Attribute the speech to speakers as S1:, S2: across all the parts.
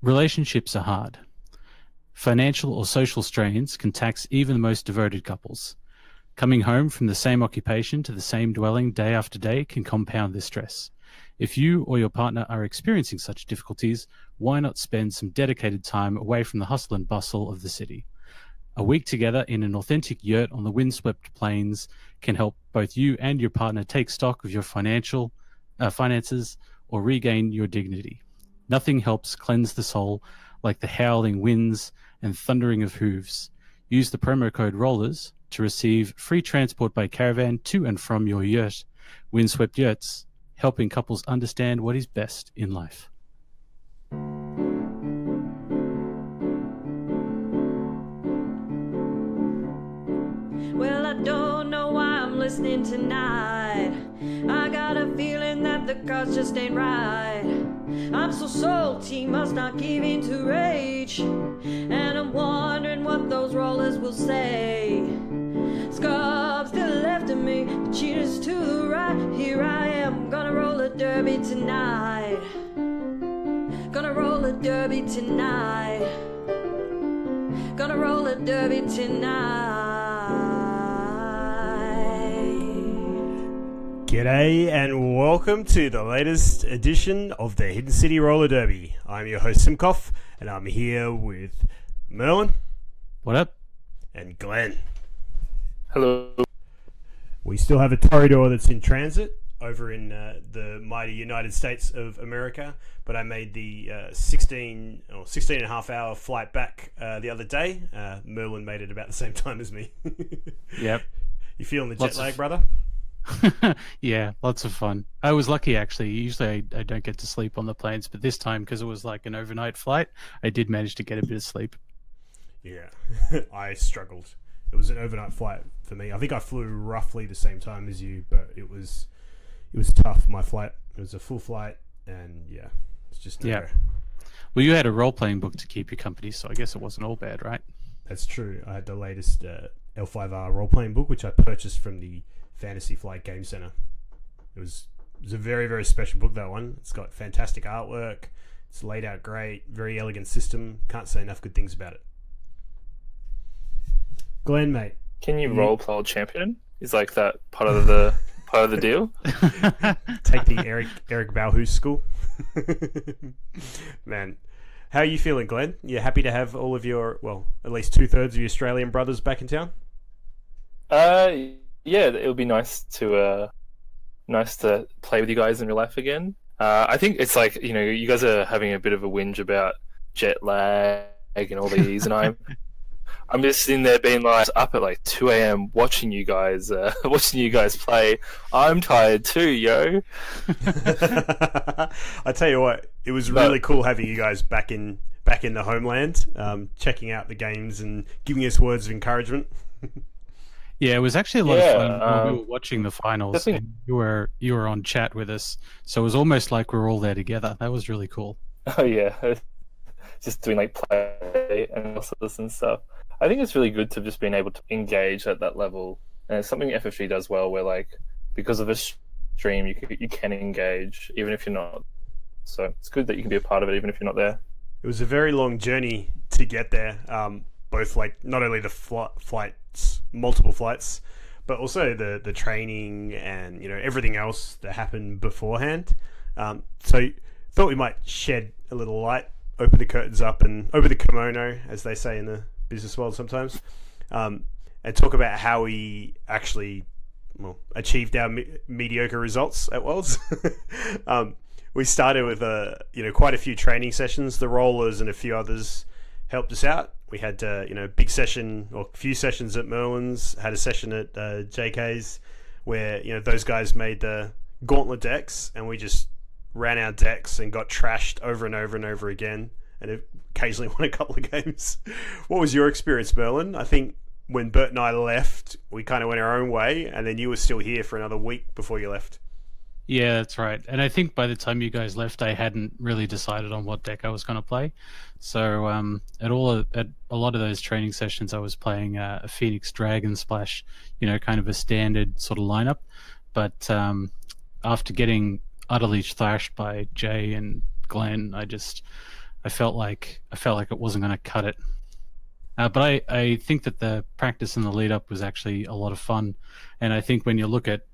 S1: Relationships are hard. Financial or social strains can tax even the most devoted couples. Coming home from the same occupation to the same dwelling day after day can compound this stress. If you or your partner are experiencing such difficulties, why not spend some dedicated time away from the hustle and bustle of the city? A week together in an authentic yurt on the windswept plains can help both you and your partner take stock of your finances or regain your dignity. Nothing helps cleanse the soul like the howling winds and thundering of hooves. Use the promo code ROLLERS to receive free transport by caravan to and from your yurt. Windswept Yurts, helping couples understand what is best in life.
S2: Well, I don't know why I'm listening tonight. I got a feeling that the cards just ain't right. I'm so salty, must not give in to rage. And I'm wondering what those rollers will say. Scars still left in me, the cheaters to the right. Here I am, gonna roll a derby tonight. Gonna roll a derby tonight. Gonna roll a derby tonight.
S3: G'day and welcome to the latest edition of the Hidden City Roller Derby. I'm your host Simcof and I'm here with Merlin.
S1: What up?
S3: And Glen.
S4: Hello.
S3: We still have a Toreador that's in transit over in the mighty United States of America, but I made the 16 and a half hour flight back the other day. Merlin made it about the same time as me.
S1: Yep.
S3: You feeling the jet lag, brother?
S1: Yeah, lots of fun. I was lucky, actually. Usually I don't get to sleep on the planes, but this time, because it was like an overnight flight, I did manage to get a bit of sleep.
S3: Yeah, I struggled. It was an overnight flight for me. I think I flew roughly the same time as you, but it was tough, my flight. It was a full flight, and yeah, it's just no go.
S1: Well, you had a role-playing book to keep you company, so I guess it wasn't all bad, right?
S3: That's true. I had the latest L5R role-playing book, which I purchased from the Fantasy Flight Game Center. It was a very, very special book, that one. It's got fantastic artwork. It's laid out great. Very elegant system. Can't say enough good things about it. Glenn, mate.
S4: Can you role-play champion? Is like that part of the deal?
S3: Take the Eric Balhus school. Man, how are you feeling, Glenn? You happy to have all of your, well, at least 2/3 of your Australian brothers back in town?
S4: Yeah, it would be nice to play with you guys in real life again. I think it's like, you guys are having a bit of a whinge about jet lag and all these, and I'm just sitting there being like up at like 2 a.m. watching you guys play. I'm tired too, yo.
S3: I tell you what, it was really cool having you guys back in the homeland, checking out the games and giving us words of encouragement.
S1: Yeah, it was actually a lot of fun when we were watching the finals. And you were on chat with us, so it was almost like we were all there together. That was really cool.
S4: Oh yeah, just doing like play analysis and stuff. I think it's really good to just being able to engage at that level, and it's something FFG does well. Where like because of a stream, you can engage even if you're not. So it's good that you can be a part of it even if you're not there.
S3: It was a very long journey to get there. Both like not only the flights, multiple flights, but also the training and everything else that happened beforehand. So thought we might shed a little light, open the curtains up and over the kimono, as they say in the business world sometimes, and talk about how we actually achieved our mediocre results at Worlds. We started with quite a few training sessions. The rollers and a few others helped us out. We had big session or a few sessions at Merlin's, had a session at JK's where those guys made the gauntlet decks and we just ran our decks and got trashed over and over and over again, and occasionally won a couple of games. What was your experience, Merlin? I think when Bert and I left, we kind of went our own way, and then you were still here for another week before you left.
S1: Yeah, that's right. And I think by the time you guys left, I hadn't really decided on what deck I was going to play. So at a lot of those training sessions, I was playing a Phoenix Dragon Splash, kind of a standard sort of lineup. But after getting utterly thrashed by Jay and Glenn, I felt like it wasn't going to cut it. But I think that the practice and the lead up was actually a lot of fun, and I think when you look at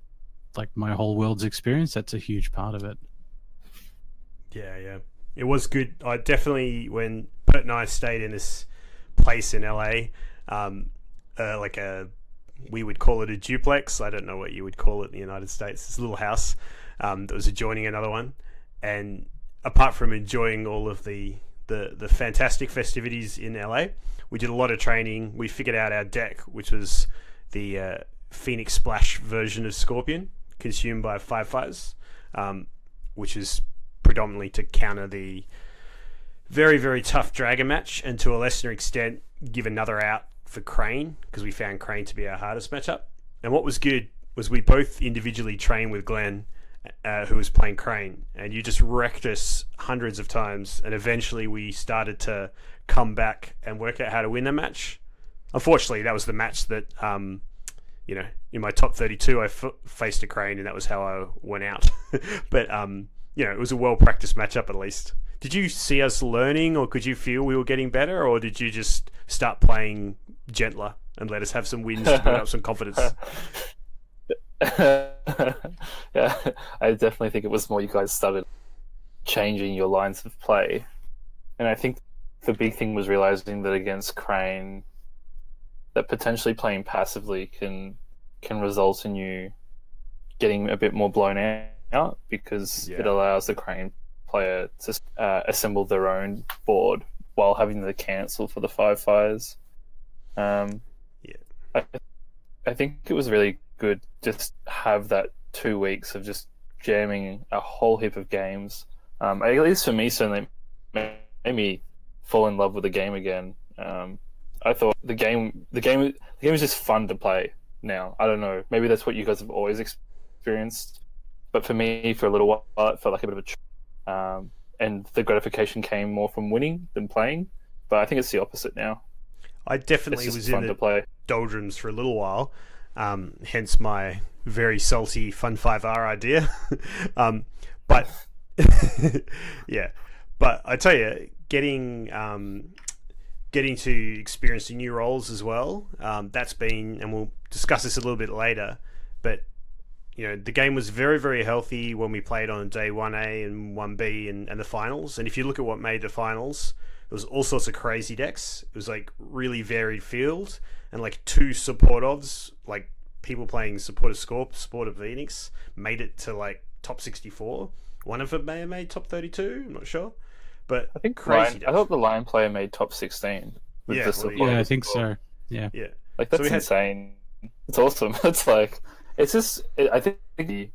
S1: like my whole world's experience, that's a huge part of it.
S3: Yeah, it was good. I definitely, when Bert and I stayed in this place in LA, like we would call it a duplex. I don't know what you would call it in the United States. This little house that was adjoining another one, and apart from enjoying all of the fantastic festivities in LA, we did a lot of training. We figured out our deck, which was the Phoenix Splash version of Scorpion, consumed by firefighters, which is predominantly to counter the very, very tough Dragon match, and to a lesser extent give another out for Crane, because we found Crane to be our hardest matchup. And what was good was we both individually trained with Glenn, who was playing Crane, and you just wrecked us hundreds of times, and eventually we started to come back and work out how to win the match. Unfortunately, that was the match that in my top 32 I faced a Crane, and that was how I went out. But it was a well-practiced matchup at least. Did you see us learning, or could you feel we were getting better, or did you just start playing gentler and let us have some wins to build up some confidence?
S4: Yeah, I definitely think it was more you guys started changing your lines of play, and I think the big thing was realizing that against Crane, that potentially playing passively can result in you getting a bit more blown out, because it allows the Crane player to assemble their own board while having to cancel for the 5 fires. I think it was really good just have that 2 weeks of just jamming a whole heap of games. At least for me, certainly made me fall in love with the game again. I thought the game was just fun to play now. I don't know, maybe that's what you guys have always experienced, but for me, for a little while, it felt like a bit of a and the gratification came more from winning than playing, but I think it's the opposite now.
S3: I definitely was in the doldrums for a little while, hence my very salty Fun 5R idea. But yeah, but I tell you, getting to experience the new roles as well, that's been, and we'll discuss this a little bit later, but the game was very, very healthy when we played on day 1A and 1B and the finals. And if you look at what made the finals, there was all sorts of crazy decks. It was like really varied field, and like 2 support ofs, like people playing support of Scorp, support of Phoenix, made it to like top 64. One of them may have made top 32, I'm not sure. But
S4: I think I thought the Lion player made top 16.
S1: Yeah, I think so. Yeah.
S4: Like that's insane. It's awesome. It's like, I think the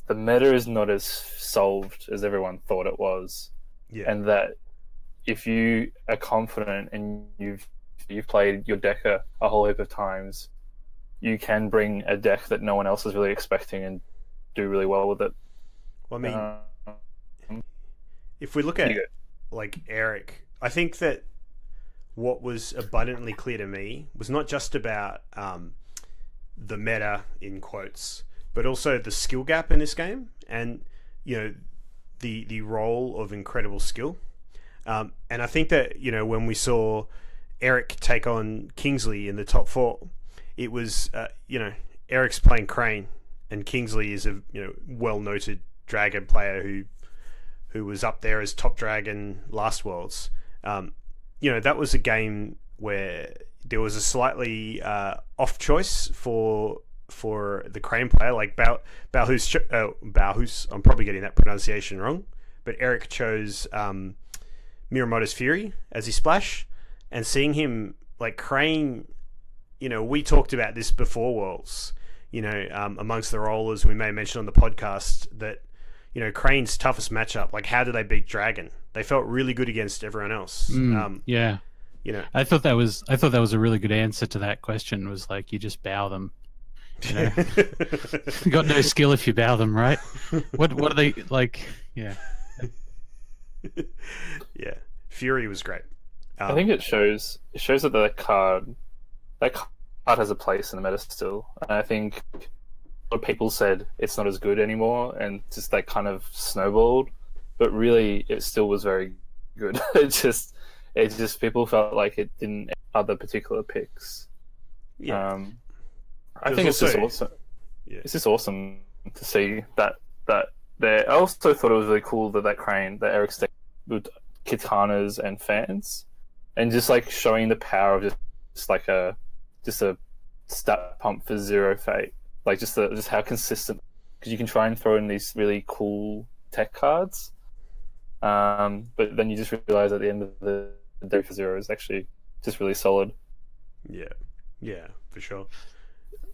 S4: meta is not as solved as everyone thought it was. Yeah. And that if you are confident and you've played your deck a whole heap of times, you can bring a deck that no one else is really expecting and do really well with it.
S3: Well, I mean, if we look at like Eric, I think that what was abundantly clear to me was not just about the meta in quotes, but also the skill gap in this game, and the role of incredible skill. And I think that when we saw Eric take on Kingsley in the top 4, it was Eric's playing Crane, and Kingsley is a well noted Dragon player who was up there as top Dragon last Worlds. That was a game where there was a slightly off choice for the Crane player, like Bauhus. I'm probably getting that pronunciation wrong, but Eric chose Miramoto's Fury as his splash, and seeing him like Crane. We talked about this before Worlds. Amongst the rollers, we may mention on the podcast that Crane's toughest matchup. Like, how do they beat Dragon? They felt really good against everyone else.
S1: Yeah. I thought that was a really good answer to that question. Was like, you just bow them. You got no skill if you bow them, right? What are they like? Yeah.
S3: Yeah. Fury was great.
S4: I think it shows that that card has a place in the meta still. And I think a lot of people said it's not as good anymore, and just kind of snowballed. But really, it still was very good. It just people felt like it didn't other particular picks.
S3: Yeah.
S4: I think it's just awesome.
S3: Yeah.
S4: It's just awesome to see that there. I also thought it was really cool that crane that Eric Steck with katanas and fans, and just like showing the power of just a stat pump for zero fate, like just how consistent, because you can try and throw in these really cool tech cards, but then you just realize at the end of the day for zero is actually just really solid.
S3: Yeah, for sure.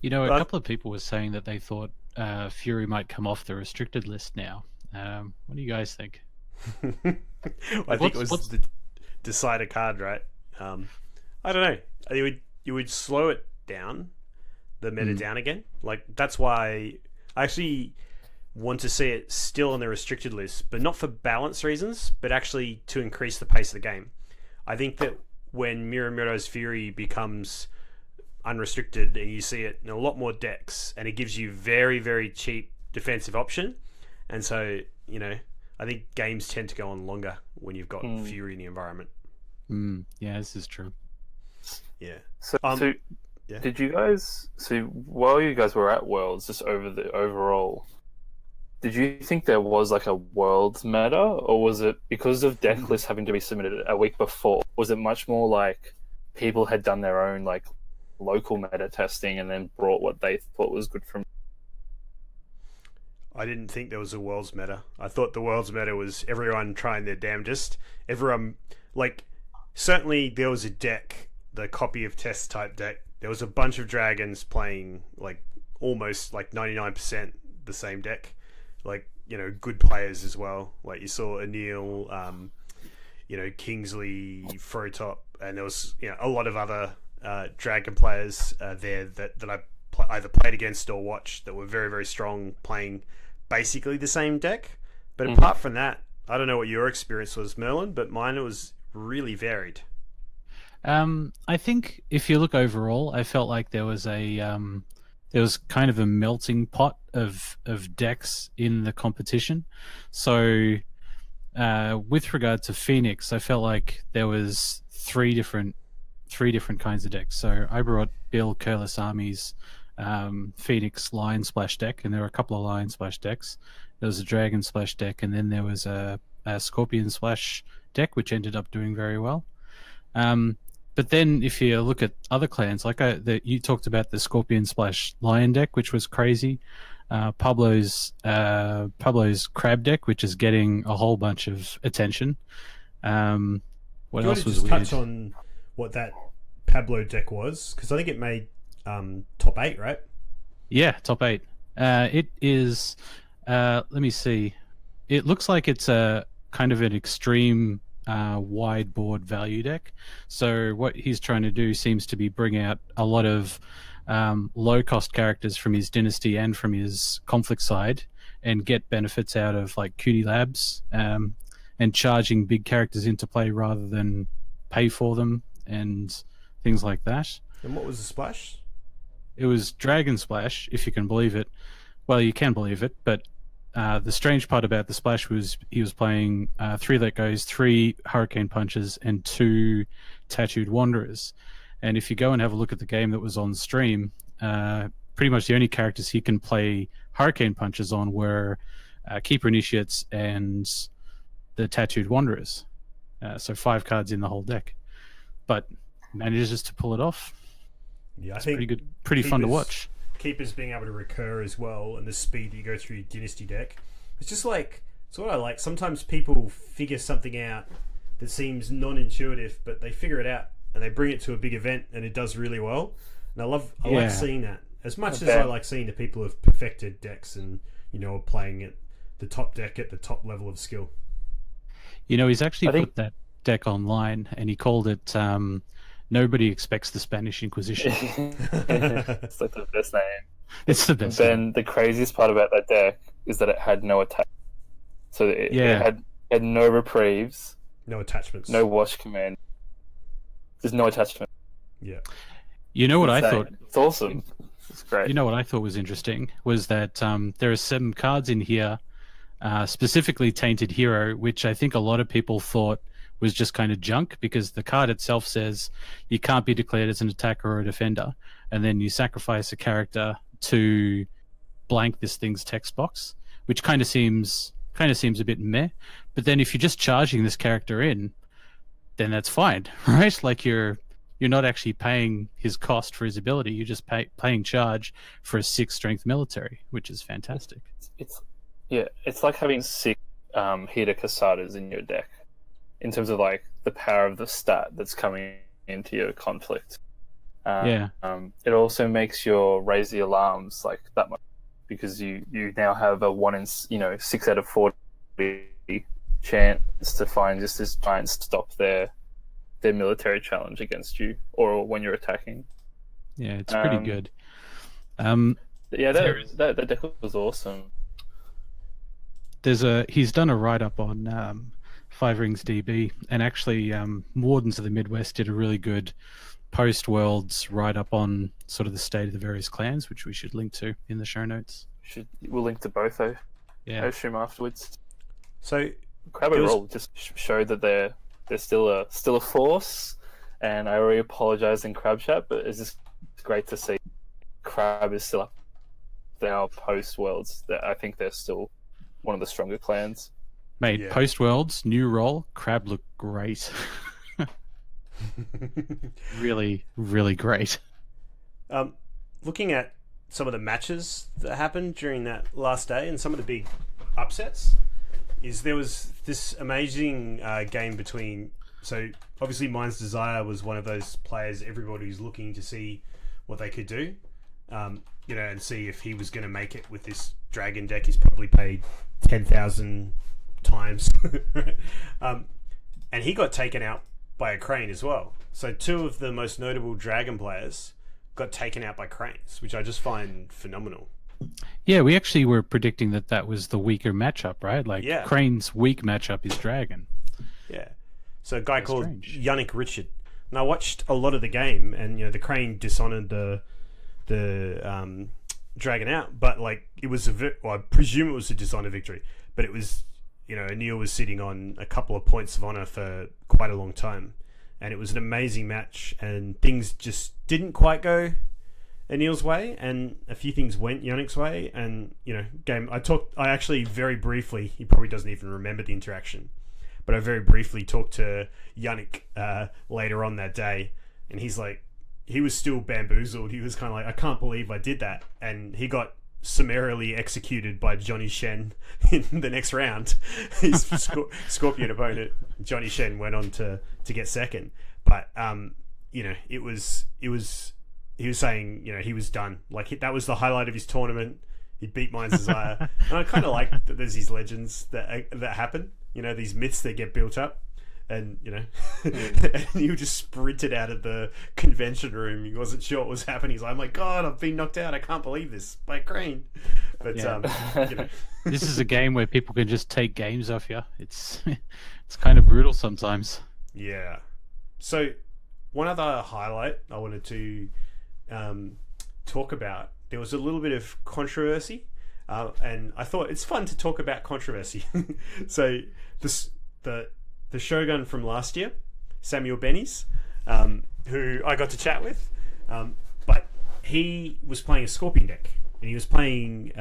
S1: You know, a couple of people were saying that they thought Fury might come off the restricted list now. What do you guys think?
S3: I think it was the decider card, right? I don't know. I think you would slow it down, the meta down again. Like, that's why I actually want to see it still on the restricted list, but not for balance reasons, but actually to increase the pace of the game. I think that when Miramura's Fury becomes unrestricted and you see it in a lot more decks, and it gives you very, very cheap defensive option, and so, you know, I think games tend to go on longer when you've got Fury in the environment.
S1: Yeah, this is true.
S3: Yeah.
S4: So
S3: yeah.
S4: Did you guys, so while you guys were at Worlds, just over the overall, did you think there was like a Worlds meta, or was it because of deck lists having to be submitted a week before? Was it much more like people had done their own like local meta testing and then brought what they thought was good from?
S3: I didn't think there was a Worlds meta. I thought the Worlds meta was everyone trying their damnedest. Everyone, like, certainly there was a deck, the copy of test type deck. There was a bunch of dragons playing like almost like 99% the same deck. Like, you know, good players as well. Like, you saw Anil, you know, Kingsley, Frotop, and there was, you know, a lot of other dragon players there that I either played against or watched that were very, very strong, playing basically the same deck. But apart from that, I don't know what your experience was, Merlin, but mine was really varied.
S1: I think if you look overall, I felt like there was kind of a melting pot of decks in the competition. So with regard to Phoenix, I felt like there was three different kinds of decks. So I brought Bill Curlis Army's Phoenix Lion Splash deck, and there were a couple of Lion Splash decks. There was a Dragon Splash deck, and then there was a Scorpion Splash deck, which ended up doing very well. But then if you look at other clans, like you talked about the Scorpion Splash Lion deck, which was crazy. Pablo's Crab deck, which is getting a whole bunch of attention. What else was weird?
S3: Touch on what that Pablo deck was, because I think it made top 8, right?
S1: Yeah, top 8. It is. Let me see. It looks like it's a kind of an extreme wide board value deck. So what he's trying to do seems to be bring out a lot of low cost characters from his Dynasty and from his Conflict side, and get benefits out of like Cutie Labs, and charging big characters into play rather than pay for them and things like that.
S3: And what was the splash?
S1: It was Dragon Splash, if you can believe it. Well, you can believe it, but the strange part about the splash was he was playing 3 Let Goes, 3 Hurricane Punches, and 2 Tattooed Wanderers. And if you go and have a look at the game that was on stream, pretty much the only characters he can play Hurricane Punches on were Keeper Initiates and the Tattooed Wanderers. So 5 cards in the whole deck. But manages to pull it off.
S3: Yeah,
S1: it's pretty good, pretty fun to watch.
S3: Keepers being able to recur as well, and the speed that you go through your Dynasty deck. It's just like, it's what I like. Sometimes people figure something out that seems non-intuitive, but they figure it out and they bring it to a big event and it does really well. And I like seeing that. As much as I like seeing the people who've perfected decks and, you know, are playing at the top deck at the top level of skill.
S1: You know, he's actually put that deck online and he called it Nobody Expects the Spanish Inquisition.
S4: It's like the best name.
S1: It's the best
S4: name. The craziest part about that deck is that it had no attack. So it had no reprieves.
S3: No attachments.
S4: No wash command. There's no attachment.
S3: Yeah.
S1: You know what I thought?
S4: It's awesome. It's great.
S1: You know what I thought was interesting was that there are 7 cards in here, specifically Tainted Hero, which I think a lot of people thought was just kind of junk, because the card itself says you can't be declared as an attacker or a defender, and then you sacrifice a character to blank this thing's text box, which kind of seems a bit meh. But then if you're just charging this character in, then that's fine, right? Like you're not actually paying his cost for his ability. You're just paying charge for a 6 strength military, which is fantastic.
S4: It's like having 6 Hida Casadas in your deck, in terms of like the power of the stat that's coming into your conflict. It also makes your raise the alarms like that much, because you now have a 1 in 6 out of 40 chance to find just this giant stop their military challenge against you, or when you're attacking.
S1: Yeah, it's pretty good.
S4: That deck was awesome.
S1: He's done a write-up on 5 Rings DB, and actually Wardens of the Midwest did a really good post-Worlds write-up on sort of the state of the various clans, which we should link to in the show notes.
S4: We'll link to both, though.
S1: Yeah.
S4: I assume afterwards.
S3: So
S4: Crab and Roll just showed that they're still a force, and I already apologise in Crab Chat, but it's just great to see Crab is still up there post-Worlds. I think they're still one of the stronger clans.
S1: Mate, post-Worlds, new role, Crab looked great. Really, really great.
S3: Looking at some of the matches that happened during that last day and some of the big upsets, there was this amazing game between... So, obviously, Mind's Desire was one of those players everybody's looking to see what they could do, and see if he was going to make it with this dragon deck. He's probably paid 10,000 times. And he got taken out by a crane as well. So 2 of the most notable dragon players got taken out by cranes, which I just find phenomenal.
S1: Yeah, we actually were predicting that was the weaker matchup, right? Like, Crane's weak matchup is dragon.
S3: Yeah. So a guy called Yannick Richard. And I watched a lot of the game, and the crane dishonored the dragon out, but like it was I presume it was a dishonor victory, but it was, Anil was sitting on a couple of points of honor for quite a long time, and it was an amazing match, and things just didn't quite go Anil's way, and a few things went Yannick's way, and I actually very briefly, he probably doesn't even remember the interaction, but I very briefly talked to Yannick later on that day, and he's like, he was still bamboozled. He was kind of like, I can't believe I did that. And he got summarily executed by Johnny Shen in the next round. His Scorpion opponent, Johnny Shen, went on to get second. But, he was saying, he was done. Like, that was the highlight of his tournament. He beat Mind's Desire. And I kind of like that there's these legends that happen, these myths that get built up. And, and he just sprinted out of the convention room. He wasn't sure what was happening. He's like, oh my God, I've been knocked out. I can't believe this by a crane. But,
S1: This is a game where people can just take games off you. It's kind of brutal sometimes.
S3: Yeah. So, one other highlight I wanted to talk about, there was a little bit of controversy. And I thought it's fun to talk about controversy. So, the Shogun from last year, Samuel Bennies, who I got to chat with, but he was playing a Scorpion deck, and he was playing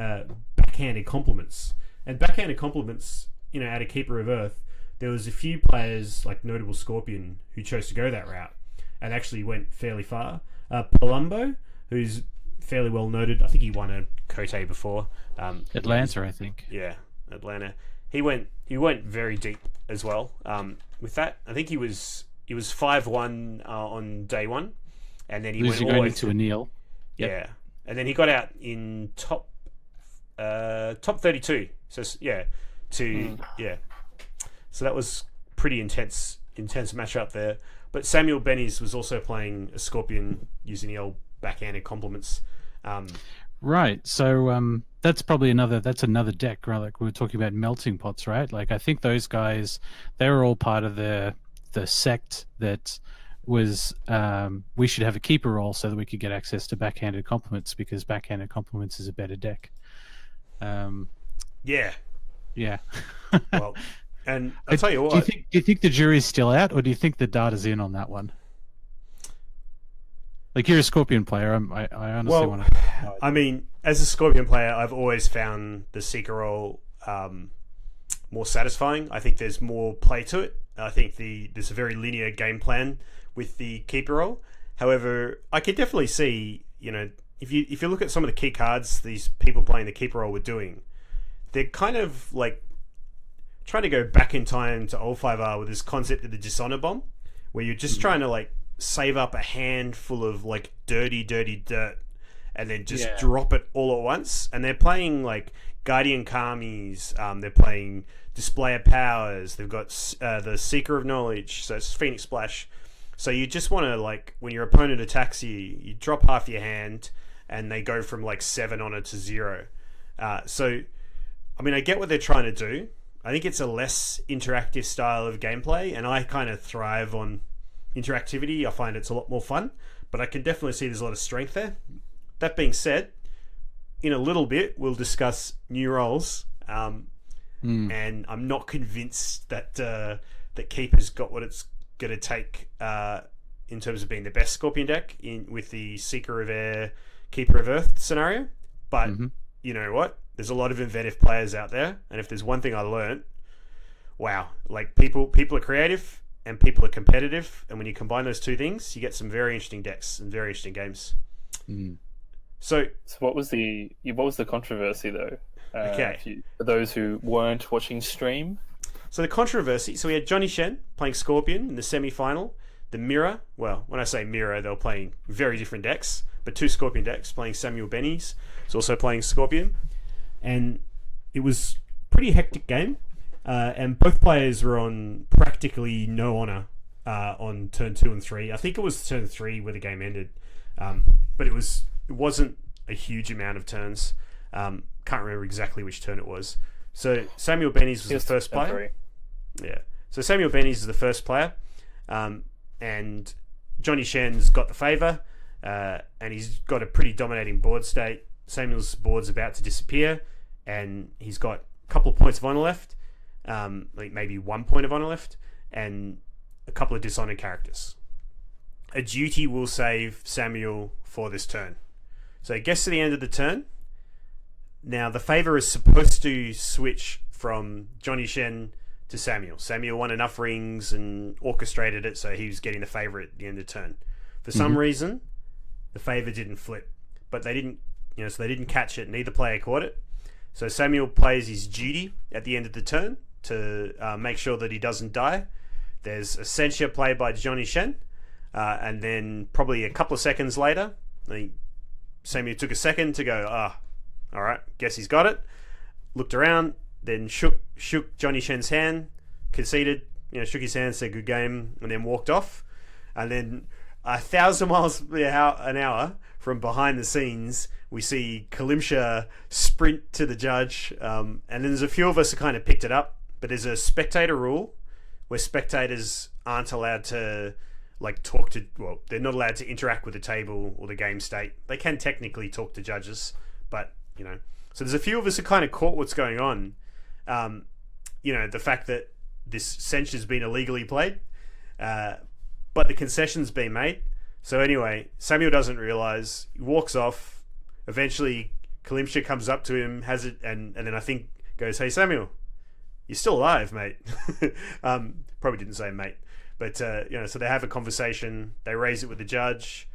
S3: Backhanded Compliments. And Backhanded Compliments, at a Keeper of Earth, there was a few players, like notable Scorpion, who chose to go that route, and actually went fairly far. Palumbo, who's fairly well noted, I think he won a Kote before.
S1: Atlanta, I think.
S3: Yeah, Atlanta. He went very deep as well. With that, I think he was 5-1 on day one, and then he went all the way
S1: to Anil.
S3: Yep. Yeah, and then he got out in top 32. So so that was pretty intense matchup there. But Samuel Bennies was also playing a Scorpion using the old Backhanded Compliments.
S1: Right. So that's probably another deck, right? Like we were talking about melting pots, right? Like I think those guys, they were all part of the sect that was we should have a keeper role so that we could get access to Backhanded Compliments, because Backhanded Compliments is a better deck.
S3: Yeah.
S1: Yeah.
S3: Well, And I'll tell you what.
S1: Do you think the jury's still out, or do you think the data's in on that one? Like, you're a Scorpion player. I honestly want to.
S3: I mean, as a Scorpion player, I've always found the Seeker role more satisfying. I think there's more play to it. I think there's a very linear game plan with the Keeper role. However, I could definitely see, if you look at some of the key cards these people playing the Keeper role were doing, they're kind of like trying to go back in time to old 5R with this concept of the Dishonor Bomb, where you're just trying to like save up a handful of like dirty dirt and then just drop it all at once. And they're playing like Guardian Kamis, they're playing Display of Powers, they've got the Seeker of Knowledge, so it's Phoenix Splash. So you just want to, like, when your opponent attacks you drop half your hand and they go from like 7 on it to 0. So I mean, I get what they're trying to do. I think it's a less interactive style of gameplay, and I kind of thrive on interactivity. I find it's a lot more fun, but I can definitely see there's a lot of strength there. That being said, in a little bit we'll discuss new roles, and I'm not convinced that that Keeper's got what it's going to take in terms of being the best Scorpion deck with the Seeker of Air, Keeper of Earth scenario. But you know what? There's a lot of inventive players out there, and if there's one thing I learned, wow, like people are creative and people are competitive, and when you combine those two things, you get some very interesting decks and very interesting games. So
S4: what was the controversy though?
S3: Okay,
S4: for those who weren't watching stream.
S3: So the controversy. So we had Johnny Shen playing Scorpion in the semi-final. The mirror. Well, when I say mirror, they were playing very different decks, but two Scorpion decks playing Samuel Benny's. He's also playing Scorpion, and it was a pretty hectic game. And both players were on practically no honor on turn 2 and 3. I think it was turn 3 where the game ended, but it wasn't a huge amount of turns. Can't remember exactly which turn it was. So Samuel Benny's was the first player. Yeah. So Samuel Benny's is the first player, and Johnny Shen's got the favour, and he's got a pretty dominating board state. Samuel's board's about to disappear, and he's got a couple of points of honour left, like maybe 1 point of honour left, and a couple of dishonoured characters. A duty will save Samuel for this turn. So it gets to the end of the turn. Now, the favour is supposed to switch from Johnny Shen to Samuel. Samuel won enough rings and orchestrated it, so he was getting the favour at the end of the turn. For some reason, the favour didn't flip, but they didn't, so they didn't catch it. Neither player caught it. So Samuel plays his duty at the end of the turn to make sure that he doesn't die. There's a censure play by Johnny Shen, and then probably a couple of seconds later, Samuel took a second to go, all right, guess he's got it. Looked around, then shook Johnny Shen's hand, conceded, shook his hand, said good game, and then walked off. And then 1,000 miles an hour from behind the scenes, we see Kalimsha sprint to the judge, and then there's a few of us who kind of picked it up, but there's a spectator rule where spectators aren't allowed to they're not allowed to interact with the table or the game state. They can technically talk to judges, but so there's a few of us who kind of caught what's going on. The fact that this censure's been illegally played, but the concession's been made. So anyway, Samuel doesn't realise. He walks off. Eventually, Kalimsha comes up to him, has it, and then I think goes, "Hey Samuel, you're still alive, mate." Probably didn't say mate, but so they have a conversation. They raise it with the judge.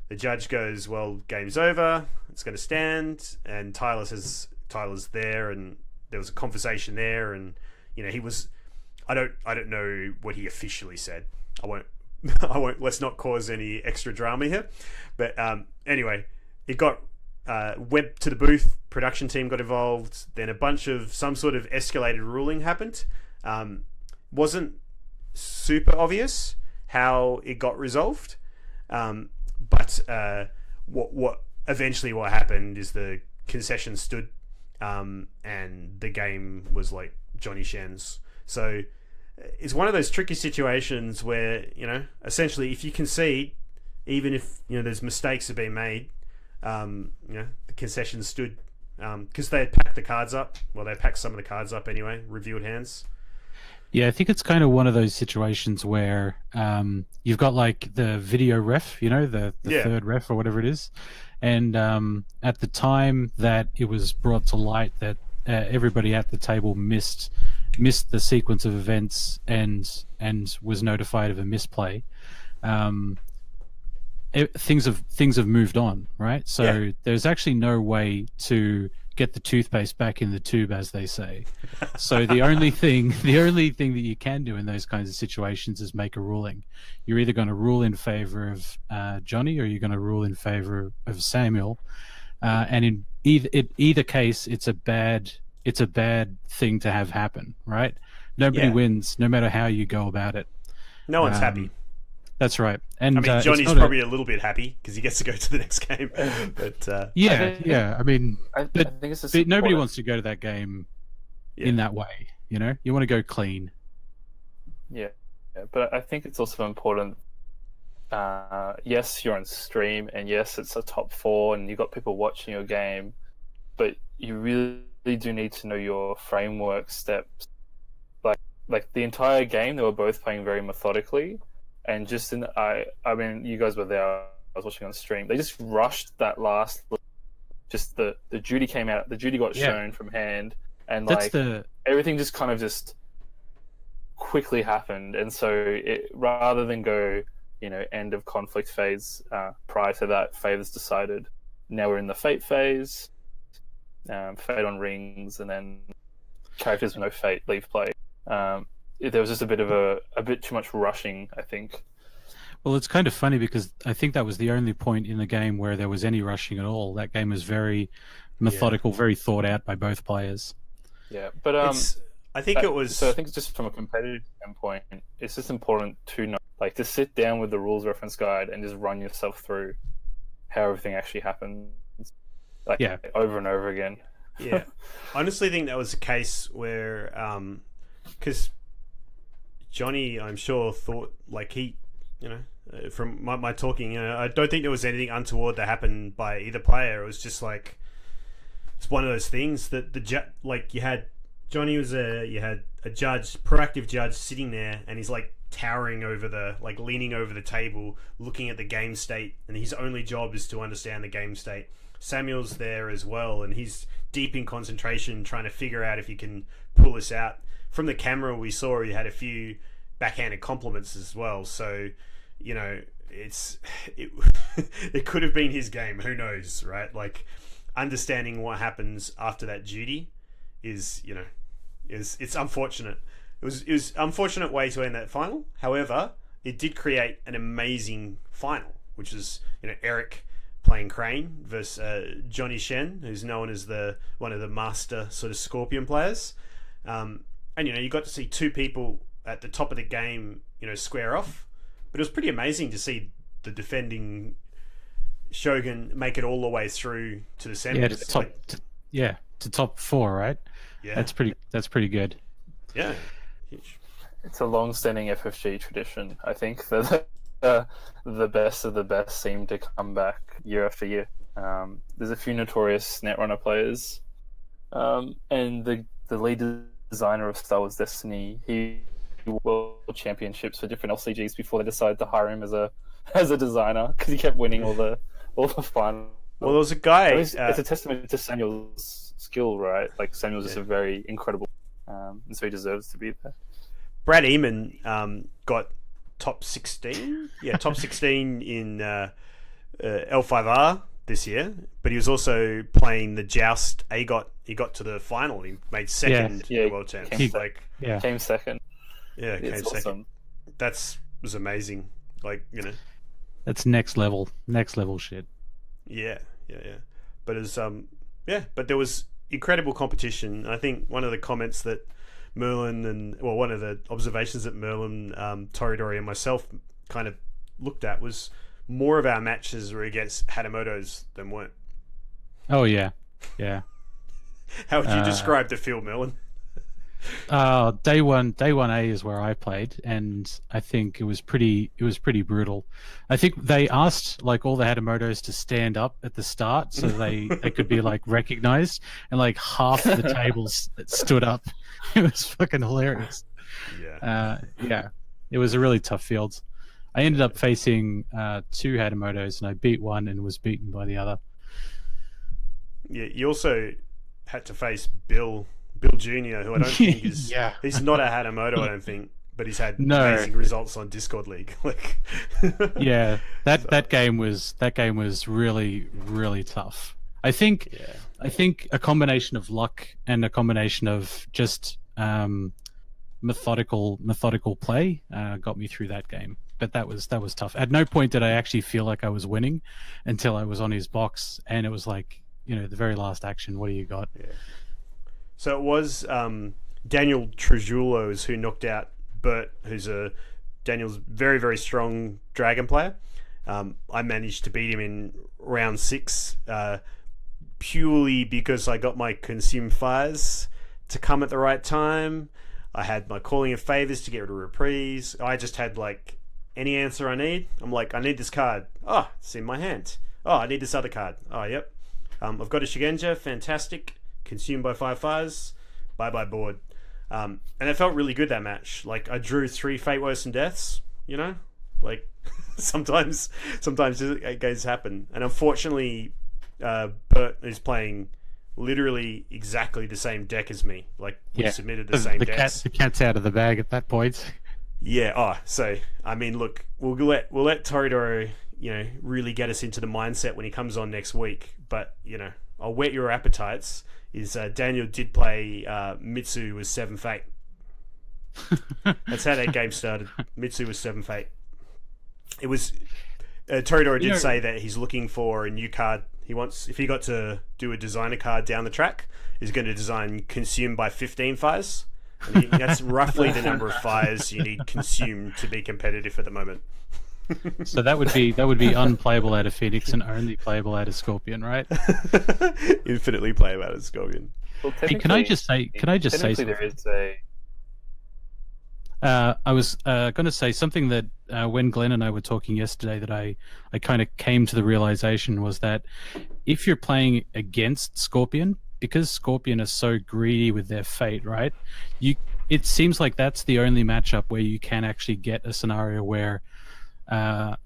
S3: The judge goes, well, game's over. It's going to stand. And Tyler says Tyler's there, and there was a conversation there, and he was. I don't know what he officially said. I won't. Let's not cause any extra drama here. But anyway, it got went to the booth. Production team got involved. Then some sort of escalated ruling happened. Wasn't super obvious how it got resolved. But what happened is the concession stood, and the game was like Johnny Shen's. So it's one of those tricky situations where essentially if you concede, even if there's mistakes have been made, the concession stood because they had packed the cards up. Well, they packed some of the cards up anyway, revealed hands.
S1: Yeah, I think it's kind of one of those situations where you've got like the video ref, the
S3: Yeah.
S1: third ref or whatever it is, and at the time that it was brought to light that everybody at the table missed the sequence of events and was notified of a misplay. Um, things have moved on, right? So there's actually no way to get the toothpaste back in the tube, as they say. So the only thing that you can do in those kinds of situations is make a ruling. You're either going to rule in favor of Johnny, or you're going to rule in favor of Samuel. And in either case, it's a bad thing to have happen, right? Nobody wins, no matter how you go about it.
S3: No one's happy.
S1: That's right. And
S3: I mean, Johnny's probably a little bit happy because he gets to go to the next game. But
S1: I mean, I think it's just nobody wants to go to that game in that way. You want to go clean.
S4: Yeah, but I think it's also important. Yes, you're on stream, and yes, it's a top 4, and you've got people watching your game, but you really do need to know your framework steps. Like the entire game, they were both playing very methodically. And just I mean, you guys were there. I was watching on stream. They just rushed that last. Just the Judy came out. The Judy got shown from hand, and everything just kind of just quickly happened. And so rather than go, end of conflict phase. Prior to that, fate is decided. Now we're in the fate phase. Fate on rings, and then characters with no fate leave play. There was just a bit too much rushing, I think.
S1: Well, it's kind of funny because I think that was the only point in the game where there was any rushing at all. That game was very methodical, very thought out by both players.
S4: Yeah, but
S3: I think it was.
S4: So I think just from a competitive standpoint, it's just important to know, to sit down with the rules reference guide and just run yourself through how everything actually happens, over and over again.
S3: Yeah, I honestly think that was the case where, because Johnny, I'm sure, thought he, from my talking, I don't think there was anything untoward that happened by either player. It was just it's one of those things that you had Johnny you had a proactive judge sitting there, and he's towering over leaning over the table, looking at the game state, and his only job is to understand the game state. Samuel's there as well, and he's deep in concentration, trying to figure out if he can pull this out. From the camera, we saw he had a few backhanded compliments as well. So, it could have been his game. Who knows, right? Understanding what happens after that duty is it's unfortunate. It was unfortunate way to end that final. However, it did create an amazing final, which is Eric playing Crane versus Johnny Shen, who's known as one of the master sort of Scorpion players. And you got to see two people at the top of the game, square off. But it was pretty amazing to see the defending Shogun make it all the way through to the semis.
S1: To top 4, right?
S3: Yeah,
S1: that's pretty good.
S3: Yeah, huge.
S4: It's a long-standing FFG tradition. I think that the best of the best seem to come back year after year. There's a few notorious Netrunner players, and the lead designer of Star Wars Destiny, he won World Championships for different LCGs before they decided to hire him as a designer, because he kept winning all the finals.
S3: Well, there was a guy.
S4: It's a testament to Samuel's skill, right? Samuel's just a very incredible, and so he deserves to be there.
S3: Brad Eamon got top 16. Yeah, top 16 in L5R this year, but he was also playing the Joust AGOT. He got to the final. He made second in the World Champs.
S4: Came second.
S3: Yeah, came
S4: awesome.
S3: Second. Was amazing.
S1: That's next level shit.
S3: Yeah. But it was but there was incredible competition. I think one of the comments that Merlin one of the observations that Merlin, Toridori, and myself kind of looked at was more of our matches were against Hatamoto's than weren't.
S1: Oh yeah.
S3: How would you describe the field, Merlin?
S1: Day one A is where I played, and I think it was pretty brutal. I think they asked all the Hatamotos to stand up at the start so they could be recognized, and half the tables stood up. It was fucking hilarious. Yeah, it was a really tough field. I ended up facing 2 Hatamotos, and I beat one and was beaten by the other.
S3: Yeah, you also had to face Bill Jr., who I don't think is...
S1: Yeah.
S3: He's not a Hatamoto, I don't think, but he's had
S1: No.
S3: amazing results on Discord League. Like,
S1: Yeah, that game was really, really tough. I think a combination of luck and a combination of just methodical play got me through that game. But that was tough. At no point did I actually feel like I was winning until I was on his box, and it was like, the very last action. What do you got?
S3: Yeah. So it was Daniel Trujillo's who knocked out Bert, who's Daniel's very, very strong dragon player. I managed to beat him in round 6 purely because I got my consume fires to come at the right time. I had my calling of favors to get rid of reprise. I just had like any answer I need. I'm like, I need this card. Oh, it's in my hand. Oh, I need this other card. Oh, yep. I've got a Shigenja. Fantastic. Consumed by 5 fires. Bye board. And it felt really good that match. Like, I drew 3 Fate Worse and Deaths, Like, sometimes games happen. And unfortunately, Bert is playing literally exactly the same deck as me. Like, we submitted the same decks.
S1: The cat's out of the bag at that point.
S3: Yeah. Oh, so I mean, look, we'll let Toridoro, really get us into the mindset when he comes on next week. But I'll whet your appetites. Daniel did play Mitsu with 7 Fate. That's how that game started. Mitsu was 7 Fate. It was Toridoro did say that he's looking for a new card. He wants, if he got to do a designer card down the track, he's going to design Consume by 15 fires. And that's roughly the number of fires you need consumed to be competitive at the moment.
S1: So that would be unplayable out of Phoenix and only playable out of Scorpion, right?
S3: Infinitely playable out of Scorpion.
S4: Well,
S1: hey, can I just say something?
S4: There is a...
S1: I was going to say something that when Glenn and I were talking yesterday that I kind of came to the realization was that if you're playing against Scorpion, because Scorpion are so greedy with their fate, right? It seems like that's the only matchup where you can actually get a scenario where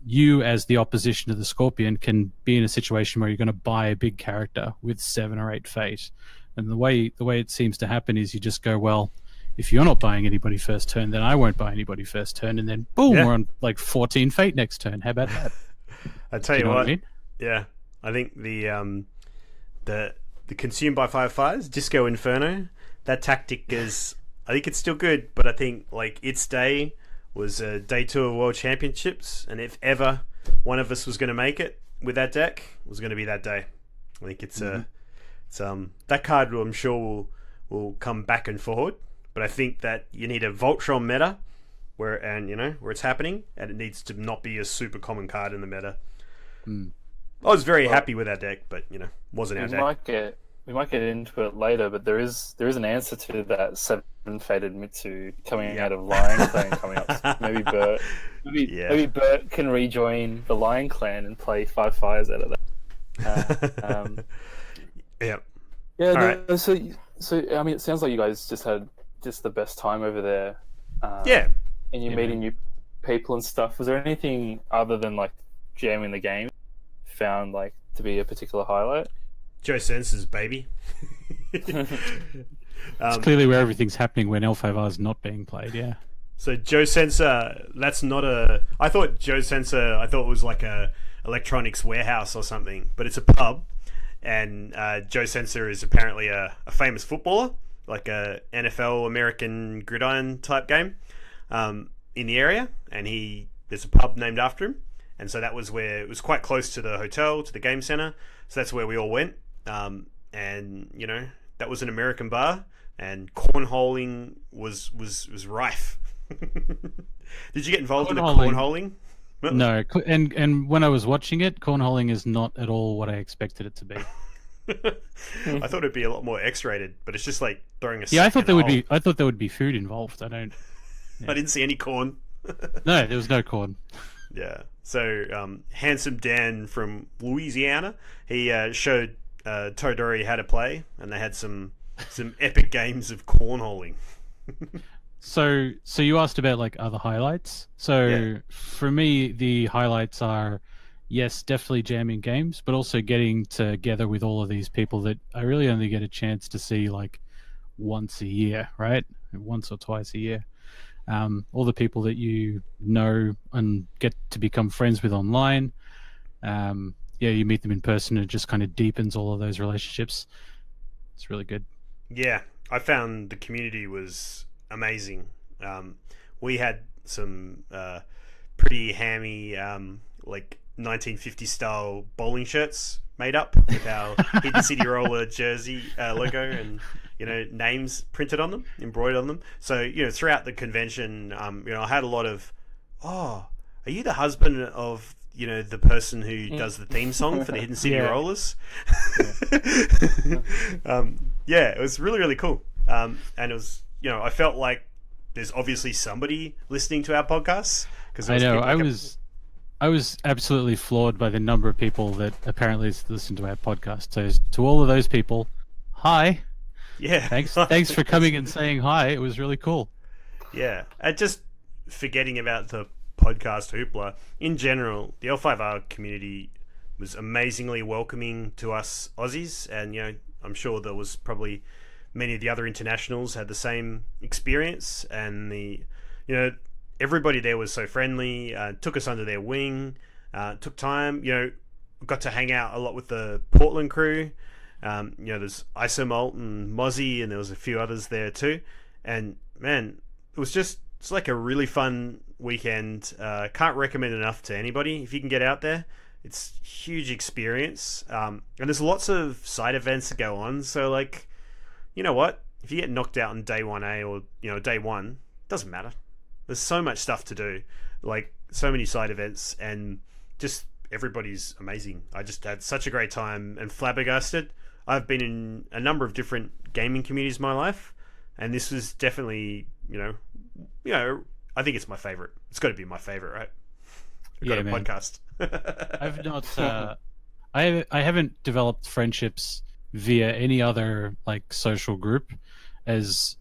S1: you, as the opposition to the Scorpion, can be in a situation where you're going to buy a big character with 7 or 8 fate. And the way it seems to happen is you just go, well, if you're not buying anybody first turn, then I won't buy anybody first turn, and then boom, we're on like 14 fate next turn. How about that?
S3: I tell you what,
S1: I mean?
S3: Yeah, I think the consume by 5 fires, Disco Inferno, that tactic is, I think it's still good, but I think like its day was day 2 of World Championships, and if ever one of us was going to make it with that deck, it was going to be that day. I think it's that card I'm sure will come back and forward. But I think that you need a Voltron meta where it's happening, and it needs to not be a super common card in the meta. I was very happy with that deck, but wasn't our deck.
S4: We might get into it later, but there is an answer to that 7 fated Mitsu coming out of Lion Clan coming up. Maybe Bert can rejoin the Lion Clan and play 5 fires out of that.
S3: Yeah.
S4: Yeah.
S3: Right.
S4: So I mean, it sounds like you guys just had the best time over there. And you're meeting new people and stuff. Was there anything other than like jamming the game found like to be a particular highlight?
S3: Joe Senser's baby.
S1: It's clearly where everything's happening when L5R is not being played. Yeah.
S3: So Joe Sensor, that's not a. I thought Joe Sensor. I thought it was like a electronics warehouse or something, but it's a pub. And Joe Sensor is apparently a famous footballer, like a NFL American gridiron type game in the area, and there's a pub named after him, and so that was where it was quite close to the hotel, to the game center, so that's where we all went, and that was an American bar, and cornholing was rife. Did you get involved in the cornholing?
S1: No, and when I was watching it, cornholing is not at all what I expected it to be.
S3: I thought it'd be a lot more X-rated, but it's just like throwing a.
S1: Yeah, I thought there would be food involved. I
S3: didn't see any corn.
S1: No, there was no corn.
S3: Yeah. So, Handsome Dan from Louisiana, he showed Todori how to play, and they had some epic games of cornholing.
S1: So you asked about like other highlights. So
S3: Yeah.
S1: for me, the highlights are, yes, definitely jamming games, but also getting together with all of these people that I really only get a chance to see like once a year, right? Once or twice a year. All the people that you know and get to become friends with online. Yeah, you meet them in person, and it just kind of deepens all of those relationships. It's really good.
S3: Yeah, I found the community was amazing. We had some pretty hammy, like 1950 style bowling shirts made up with our Hidden City Roller jersey logo and names printed on them, embroidered on them. So throughout the convention, I had a lot of, oh, are you the husband of the person who does the theme song for the Hidden City
S1: Yeah.
S3: Rollers? Yeah, it was really, really cool. And it was, I felt like there's obviously somebody listening to our podcasts. Because
S1: I know. I was absolutely floored by the number of people that apparently listen to our podcast. So to all of those people, hi.
S3: Yeah.
S1: Thanks for coming and saying hi. It was really cool.
S3: Yeah. And just forgetting about the podcast hoopla, in general, the L5R community was amazingly welcoming to us Aussies. And, I'm sure there was probably many of the other internationals had the same experience. And everybody there was so friendly, took us under their wing, took time, got to hang out a lot with the Portland crew. There's Isomalt and Mozzie, and there was a few others there too. And man, it's like a really fun weekend. Can't recommend enough to anybody. If you can get out there, it's a huge experience. And there's lots of side events that go on. So like, you know what? If you get knocked out on day 1A or, day one, doesn't matter. There's so much stuff to do, like so many side events, and just everybody's amazing. I just had such a great time and flabbergasted. I've been in a number of different gaming communities in my life, and this was definitely, I think it's my favorite. It's got to be my favorite, right? We've got a
S1: man.
S3: podcast.
S1: I've not. I haven't developed friendships via any other like social group as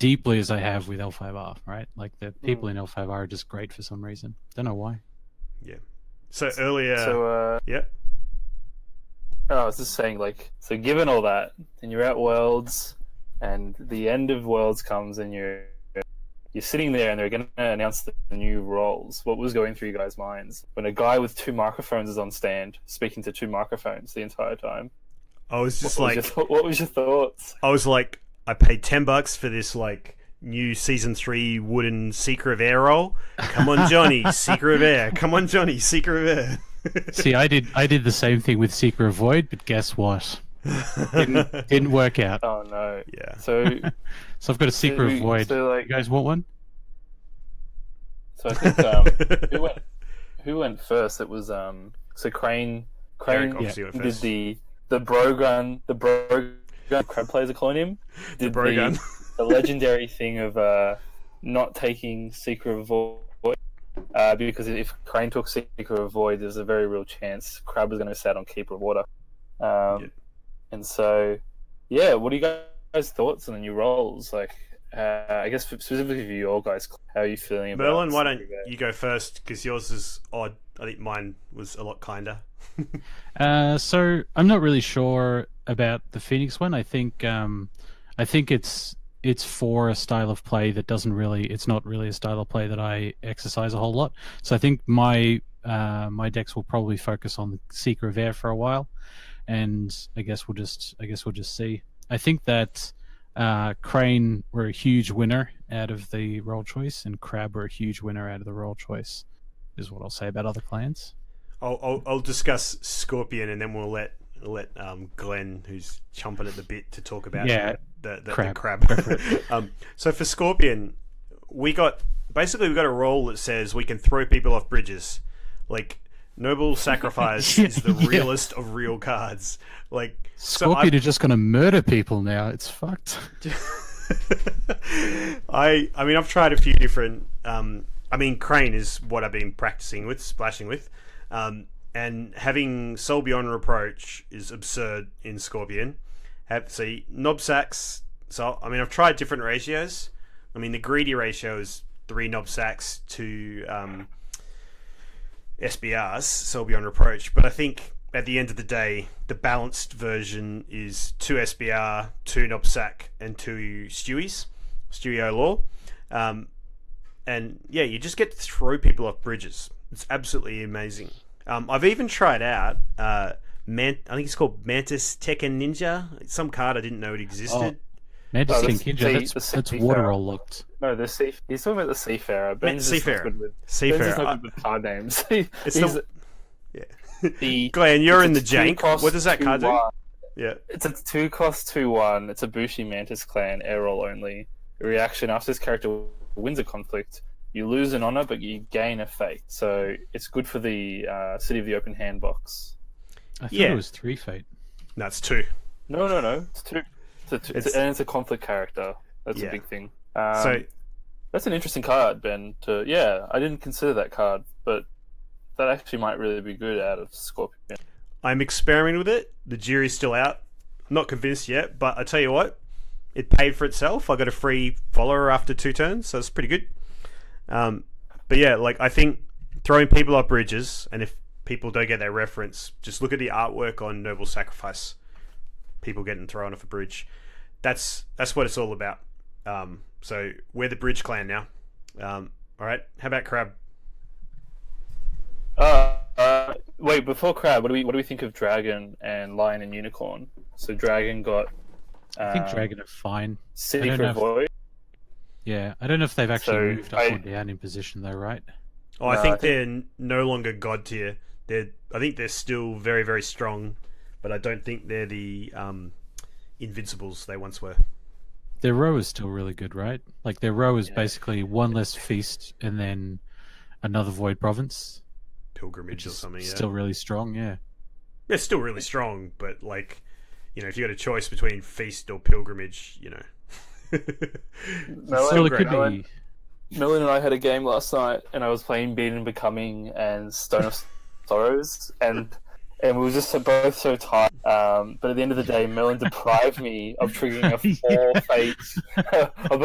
S1: deeply as I have with L5R. Right, like the people in L5R are just great for some reason. Don't know why.
S3: Yeah. So earlier. Yeah.
S4: I was just saying, like, so given all that, and you're at Worlds, and the end of Worlds comes, and you're sitting there, and they're going to announce the new roles. What was going through you guys' minds when a guy with 2 microphones is on stand, speaking to 2 microphones the entire time?
S3: I was just
S4: what was your thoughts?
S3: I was like, I paid $10 for this like new season 3 wooden Seeker of Air roll. Come on, Johnny, Seeker of Air. Come on, Johnny, Seeker of Air.
S1: See, I did the same thing with Seeker of Void, but guess what? Didn't work out.
S4: Oh no!
S3: Yeah.
S4: So
S1: I've got a Seeker of Void.
S4: So, like,
S1: you guys want one?
S4: So I think who went first? It was so Crane
S3: Eric obviously went
S4: did
S3: first.
S4: the Brogun crab players are calling him. Did
S3: Brogun.
S4: the legendary thing of not taking Seeker of Void. Because if Crane took Seeker of Void, there's a very real chance Crab was going to sit on Keeper of Water. And so, yeah, what are you guys' thoughts on the new roles? Like, I guess specifically for you all guys, how are you feeling about
S3: Merlin, why don't you go first? Because yours is odd. I think mine was a lot kinder.
S1: So I'm not really sure about the Phoenix one. I think it's for a style of play that it's not really a style of play that I exercise a whole lot. So I think my decks will probably focus on the Seeker of Air for a while, and I guess we'll just see. I think that Crane were a huge winner out of the role choice, and Crab were a huge winner out of the role choice, is what I'll say about other clans.
S3: I'll discuss Scorpion, and then we'll let Glenn, who's chomping at the bit to talk about the crab. So for Scorpion, we got a role that says we can throw people off bridges. Like, Noble Sacrifice is the realest of real cards. Like,
S1: Scorpion are just going to murder people now. It's fucked.
S3: I mean, I've tried a few different. Crane is what I've been practicing with, splashing with. And having Soul Beyond Reproach is absurd in Scorpion. Knob sacks. So, I've tried different ratios, I mean, the greedy ratio is 3 knob sacks to SBRs, so beyond reproach. But I think at the end of the day, the balanced version is 2 SBR, 2 knob sack, and 2 Stewies, Stewie Law. And yeah, you just get to throw people off bridges. It's absolutely amazing. I've even tried out I think it's called Mantis Tekken Ninja. It's some card I didn't know it existed.
S1: Mantis
S4: Oh,
S1: Tekken Ninja, that's water roll locked.
S4: No, he's talking about the Seafarer. Ben's
S3: Seafarer.
S4: Ben's just not good with card names.
S3: Glenn, you're in the
S4: two
S3: jank.
S4: cost,
S3: What does that card do?
S4: 2/1.
S3: Yeah.
S4: It's a 2-cost 2/1. It's a Bushi Mantis clan, air roll only. Reaction: after this character wins a conflict, you lose an honor, but you gain a fate. So it's good for the City of the Open Hand box.
S1: I thought it was 3 fate.
S3: No, it's 2.
S4: No. It's 2. And it's a conflict character. That's a big thing.
S3: So
S4: that's an interesting card, Ben. I didn't consider that card, but that actually might really be good out of Scorpion.
S3: I'm experimenting with it. The jury's still out. I'm not convinced yet, but I tell you what, it paid for itself. I got a free follower after 2 turns, so it's pretty good. But yeah, like I think throwing people off bridges, and if people don't get their reference, just look at the artwork on Noble Sacrifice. People getting thrown off a bridge. That's what it's all about. So we're the Bridge Clan now. All right, how about Crab?
S4: Wait, before Crab, what do we think of Dragon and Lion and Unicorn? So Dragon got.
S1: I think Dragon are fine.
S4: City for Void.
S1: Yeah, I don't know if they've actually moved up or down in position though, right?
S3: Oh, I think they're no longer god tier. I think they're still very, very strong, but I don't think they're the invincibles they once were.
S1: Their row is still really good, right? Like their row is basically 1 less feast and then another void province.
S3: Pilgrimage or something, yeah.
S1: Still really strong, yeah.
S3: They're still really strong, but like, if you got a choice between feast or pilgrimage,
S4: Merlin,
S1: it could be.
S4: Merlin and I had a game last night, and I was playing Being and Becoming and Stone of Sorrows, and we were just both so tired. But at the end of the day, Merlin deprived me of triggering a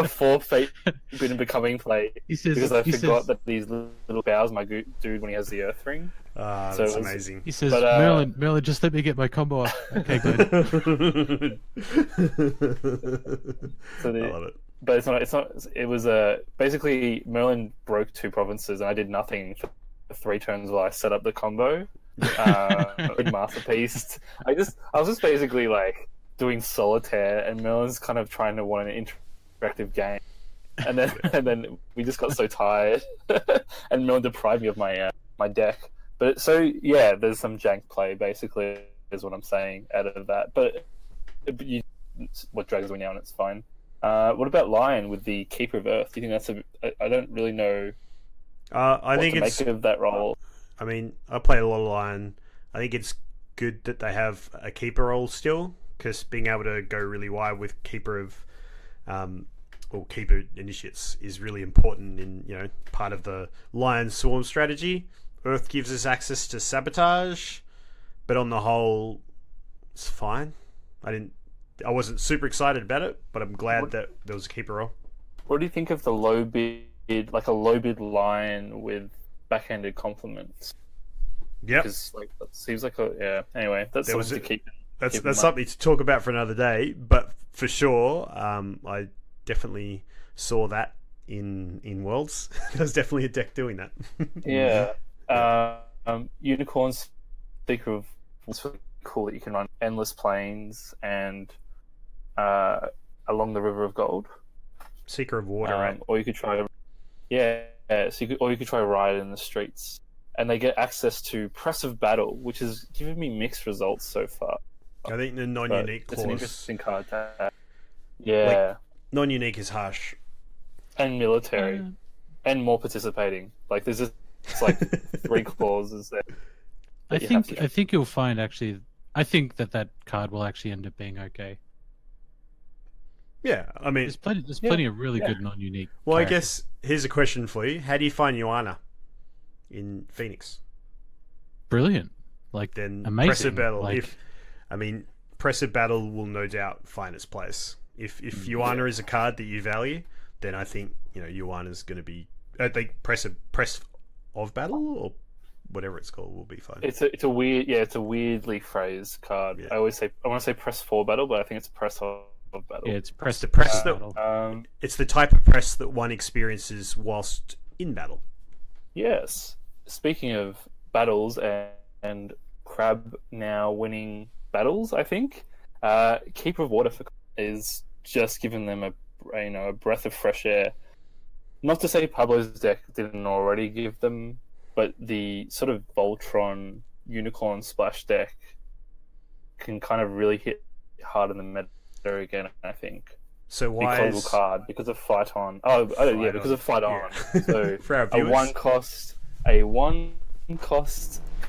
S4: 4 fate Being and Becoming play because I forgot that these little bows my dude when he has the Earth Ring.
S3: That's amazing.
S1: He says, Merlin, just let me get my combo off. Okay, good.
S3: I love it.
S4: But it's not. It was basically Merlin broke 2 provinces, and I did nothing for 3 turns while I set up the combo. Masterpiece. I was just basically like doing solitaire, and Merlin's kind of trying to want an interactive game, and then we just got so tired, and Merlin deprived me of my deck. But there's some jank play basically is what I'm saying out of that. But what Dragons win now, and it's fine. What about Lion with the Keeper of Earth? Do you think that's I don't really know.
S3: I think it's
S4: make of that role.
S3: I mean, I play a lot of Lion. I think it's good that they have a keeper role still, because being able to go really wide with keeper of, or keeper initiates is really important in part of the Lion Swarm strategy. Earth gives us access to sabotage, but on the whole, it's fine. I wasn't super excited about it, but I'm glad that there was a keeper role.
S4: What do you think of the low bid, like a low bid Lion with backhanded compliments?
S3: Yeah,
S4: because that seems like Anyway, that's something to keep.
S3: That's something to talk about for another day. But for sure, I definitely saw that in Worlds. There's definitely a deck doing that.
S4: Yeah. Unicorns, Seeker of it's really cool that you can run endless plains and along the River of Gold.
S3: Seeker of Water, right?
S4: Or you could try, or you could try Ride in the Streets, and they get access to Press of Battle, which has given me mixed results so far.
S3: I think the non-unique clause.
S4: It's an interesting card to have. Yeah,
S3: non-unique is harsh,
S4: and military, and more participating. Like there's just like 3 clauses there.
S1: I think you'll find actually. I think that card will actually end up being okay.
S3: Yeah, I mean,
S1: there's plenty of really good non-unique.
S3: Well,
S1: characters.
S3: I guess here's a question for you: how do you find Joanna in Phoenix?
S1: Brilliant,
S3: then
S1: amazing.
S3: Press of Battle. Press of Battle will no doubt find its place. If Joanna is a card that you value, then I think Yuana's going to be. I think press of battle or whatever it's called will be fine.
S4: It's a weirdly phrased card.
S3: Yeah.
S4: I want to say press for battle, but I think it's press of battle.
S1: Yeah, it's press
S3: the press
S1: battle.
S3: It's the type of press that one experiences whilst in battle.
S4: Yes. Speaking of battles and Crab now winning battles, I think Keeper of Water is just giving them a breath of fresh air. Not to say Pablo's deck didn't already give them, but the sort of Voltron Unicorn Splash deck can kind of really hit hard in the meta again, I think.
S3: So why
S4: because of card, because of Fight On. Because of Fight On. So
S3: for our
S4: a
S3: viewers.
S4: one cost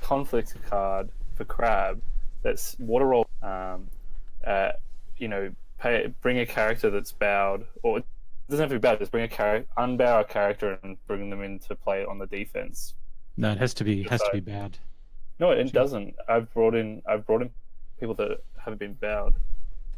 S4: conflict card for Crab that's water roll. Bring a character that's bowed, or it doesn't have to be bowed. Just unbow a character and bring them into play on the defense.
S1: No, it has to be bad.
S4: No, it doesn't. I've brought in people that haven't been bowed.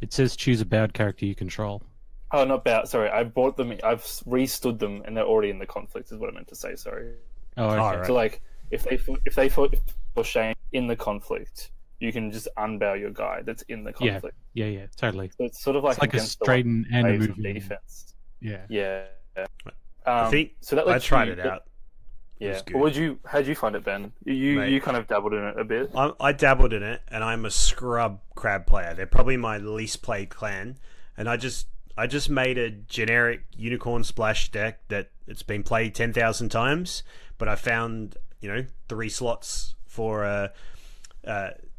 S1: It says choose a bowed character you control.
S4: Oh, not bowed. Sorry, I brought them. I've restood them, and they're already in the conflict. Is what I meant to say. Sorry.
S1: Oh, okay.
S3: Right.
S4: So like, if they fought for Shane in the conflict, you can just unbow your guy that's in the conflict.
S1: Yeah, totally.
S4: So it's sort of like
S1: It's like a
S4: against
S1: straighten and a
S4: waves of
S1: moving.
S4: defense.
S1: Yeah.
S4: Yeah.
S3: I think
S4: so that
S3: I tried it out.
S4: Yeah.
S3: good.
S4: How'd you find it, Ben? You kind of dabbled in it a bit.
S3: I dabbled in it, and I'm a scrub Crab player. They're probably my least played clan, and I just made a generic Unicorn Splash deck that it's been played 10,000 times, but I found 3 slots for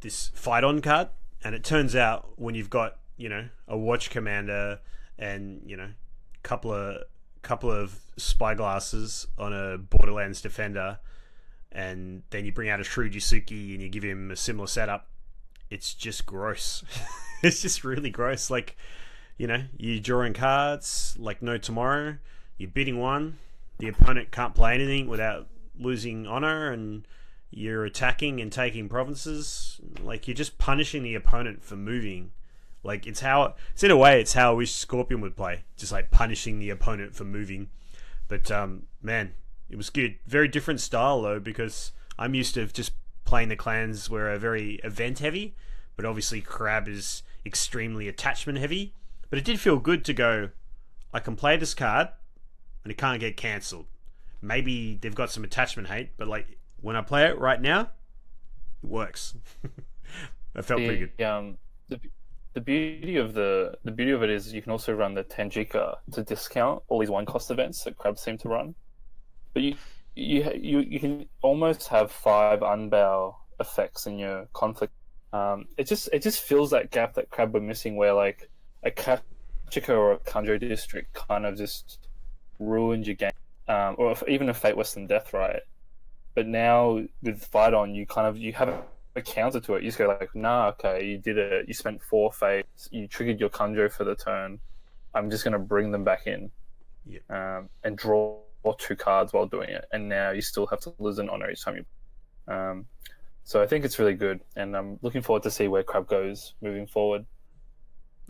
S3: this Fight On card, and it turns out when you've got a Watch Commander and couple of spyglasses on a Borderlands Defender, and then you bring out a Shrewd Yasuki and you give him a similar setup, it's just gross. It's just really gross. Like, you're drawing cards like no tomorrow, you're bidding one, the opponent can't play anything without losing honor, and you're attacking and taking provinces. Like, you're just punishing the opponent for moving. Like, it's in a way, it's how I wish Scorpion would play. Just like punishing the opponent for moving. But, man, it was good. Very different style, though, because I'm used to just playing the clans where are very event heavy, but obviously Crab is extremely attachment heavy. But it did feel good to go, I can play this card, and it can't get cancelled. Maybe they've got some attachment hate, but like, when I play it right now, it works. That felt pretty good.
S4: The beauty of it is you can also run the Tanjika to discount all these one-cost events that Crabs seem to run. But you can almost have 5 unbow effects in your conflict. It just fills that gap that Crab were missing, where like a Kachika or a Kanjo district kind of just ruined your game, or even a Fate Western Death Riot. But now with Fight On, you have a counter to it. You just go like, nah, okay, you did it. You spent 4 fates. You triggered your Kanjo for the turn. I'm just going to bring them back in, and draw 2 cards while doing it. And now you still have to lose an honor each time you. So I think it's really good, and I'm looking forward to see where Crab goes moving forward.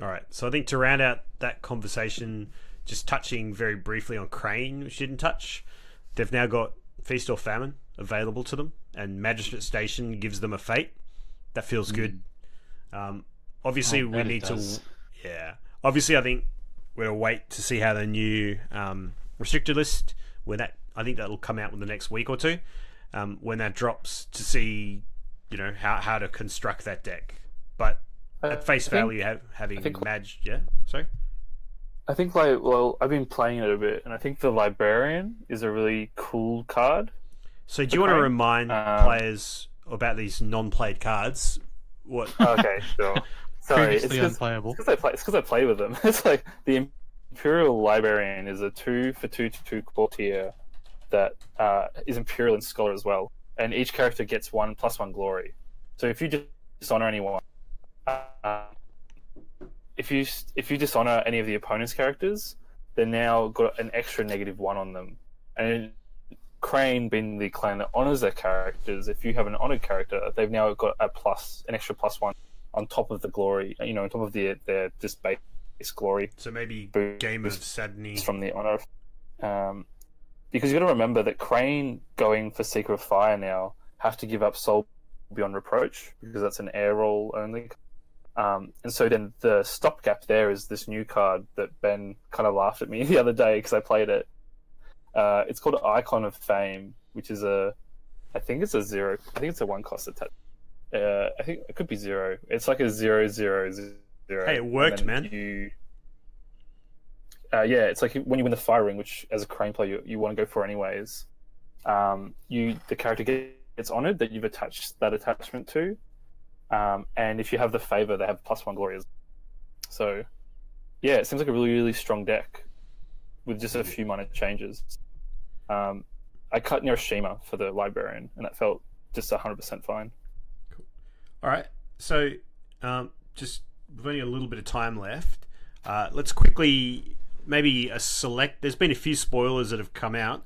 S3: All right. So I think to round out that conversation, just touching very briefly on Crane, which didn't touch. They've now got Feast or Famine available to them, and Magistrate Station gives them a fate. That feels good. Obviously, we need to. Yeah. Obviously, I think we're gonna wait to see how the new restricted list, I think that'll come out in the next week or two, when that drops, to see how to construct that deck. But at face value, having sorry.
S4: I think I've been playing it a bit, and I think the Librarian is a really cool card.
S3: So do you want to remind players about these non-played cards? What?
S4: Okay, sure. Sorry,
S1: Previously unplayable.
S4: It's because I play with them. It's like the Imperial Librarian is a 2/2/2 courtier that is Imperial and Scholar as well, and each character gets 1+1 glory. So if you dishonor anyone, if you dishonor any of the opponent's characters, they're now got an extra -1 on them. And Crane, being the clan that honors their characters, if you have an honored character, they've now got an extra +1 on top of the glory. On top of their just base glory
S3: So maybe
S4: boost
S3: Game of Sadney.
S4: from the honor. Because you got to remember that Crane going for Seeker of Fire now have to give up Soul Beyond Reproach because that's an air roll only. And so then the stopgap there is this new card that Ben kind of laughed at me the other day because I played it. It's called Icon of Fame, which is I think it's a 0. I think it's a 1 cost attack. I think it could be 0. It's like a 0/0/0.
S3: Hey, it worked, man.
S4: Yeah, it's like when you win the Fire Ring, which as a Crane player you want to go for anyways. The character gets honored that you've attached that attachment to, and if you have the favor, they have +1 glory. So, yeah, it seems like a really, really strong deck with just a few minor changes. I cut Neuroshima for the Librarian, and that felt just 100% fine.
S3: Cool. All right, so just with only a little bit of time left, let's quickly maybe select. There's been a few spoilers that have come out.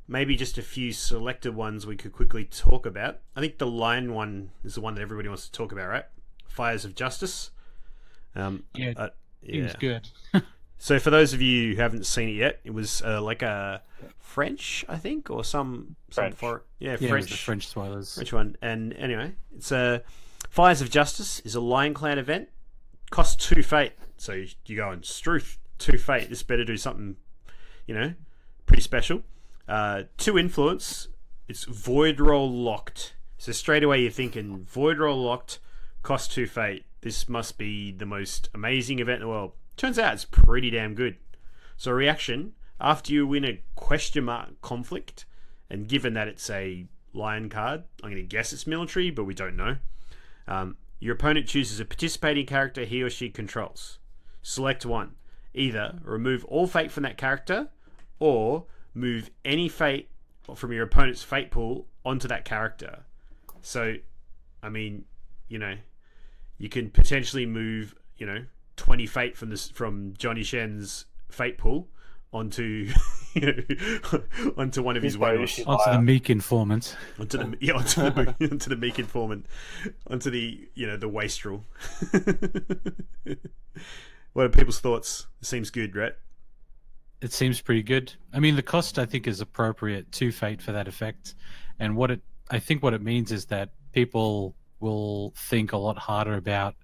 S3: Maybe just a few selected ones we could quickly talk about. I think the Lion one is the one that everybody wants to talk about, right? Fires of Justice.
S1: Seems good.
S3: So for those of you who haven't seen it yet, it was like a French, I think, or some
S4: French.
S3: French.
S1: It was the French spoilers.
S3: French one. And anyway, it's Fires of Justice is a Lion Clan event. Costs 2 fate. So you go and Struth 2 fate. This better do something, pretty special. 2 influence. It's Void Roll locked. So straight away you're thinking Void Roll locked, cost 2 fate. This must be the most amazing event in the world. Turns out it's pretty damn good. So reaction, after you win a question mark conflict, and given that it's a Lion card, I'm going to guess it's military, but we don't know. Your opponent chooses a participating character he or she controls. Select one. Either remove all fate from that character, or move any fate from your opponent's fate pool onto that character. So, I mean, you can potentially move, 20 fate from Johnny Shen's fate pool onto onto one of his whales.
S1: Onto the meek informant.
S3: Onto the meek informant. Onto the the wastrel. What are people's thoughts? It seems good, right?
S1: It seems pretty good. I mean, the cost I think is appropriate, 2 fate for that effect, and I think what it means is that people will think a lot harder about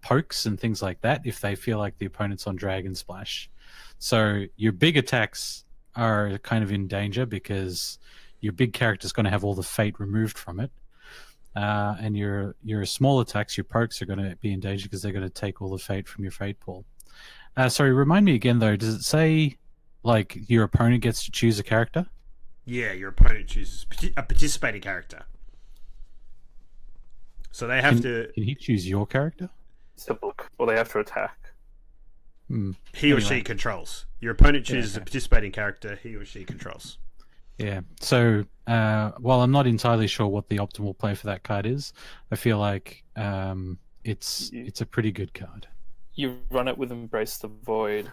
S1: pokes and things like that if they feel like the opponent's on Dragon Splash. So your big attacks are kind of in danger because your big character's going to have all the fate removed from it, and your small attacks, your pokes, are going to be in danger because they're going to take all the fate from your fate pool. Sorry, remind me again though. Does it say like your opponent gets to choose a character?
S3: Yeah, your opponent chooses a participating character. So they have to.
S1: Can he choose your character?
S4: It's a book, or they have to attack.
S3: He or she controls. Your opponent chooses a participating character he or she controls.
S1: Yeah. So while I'm not entirely sure what the optimal play for that card is, I feel like it's a pretty good card.
S4: You run it with Embrace the Void,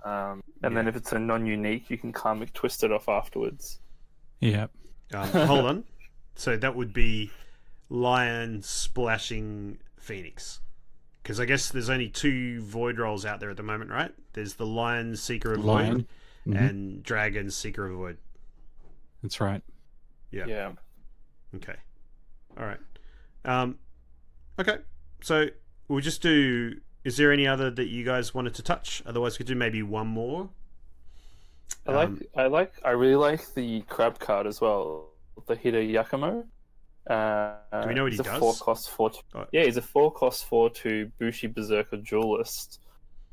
S4: and then if it's a non-unique, you can karmic twist it off afterwards.
S1: Yeah.
S3: Hold on. So that would be Lion splashing Phoenix. Because I guess there's only 2 Void rolls out there at the moment, right? There's the Lion Seeker of Void and Dragon Seeker of Void.
S1: That's right.
S4: Yeah.
S3: Okay. All right. Okay. So we'll just do. Is there any other that you guys wanted to touch? Otherwise, we could do maybe one more.
S4: I really like the crab card as well. The Hida Yakumo.
S3: Do we know what he does?
S4: 4-cost 4-2. Oh. Yeah, he's a 4-cost 4-2 Bushi Berserker Duelist.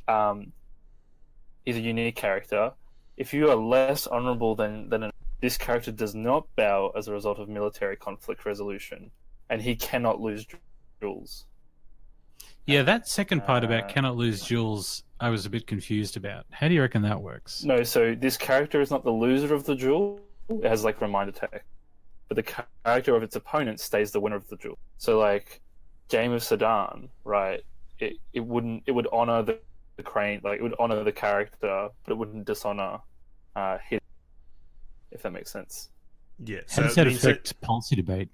S4: He's a unique character. If you are less honorable than this character does not bow as a result of military conflict resolution, and he cannot lose duels.
S1: Yeah, that second part about cannot lose duels, I was a bit confused about. How do you reckon that works?
S4: No, so this character is not the loser of the duel. It has like remind attack. But the character of its opponent stays the winner of the duel. So like Game of Sedan, right? It would honor the Crane, like it would honor the character, but it wouldn't dishonor hit, if that makes sense.
S3: Yeah.
S1: How does that affect policy debate?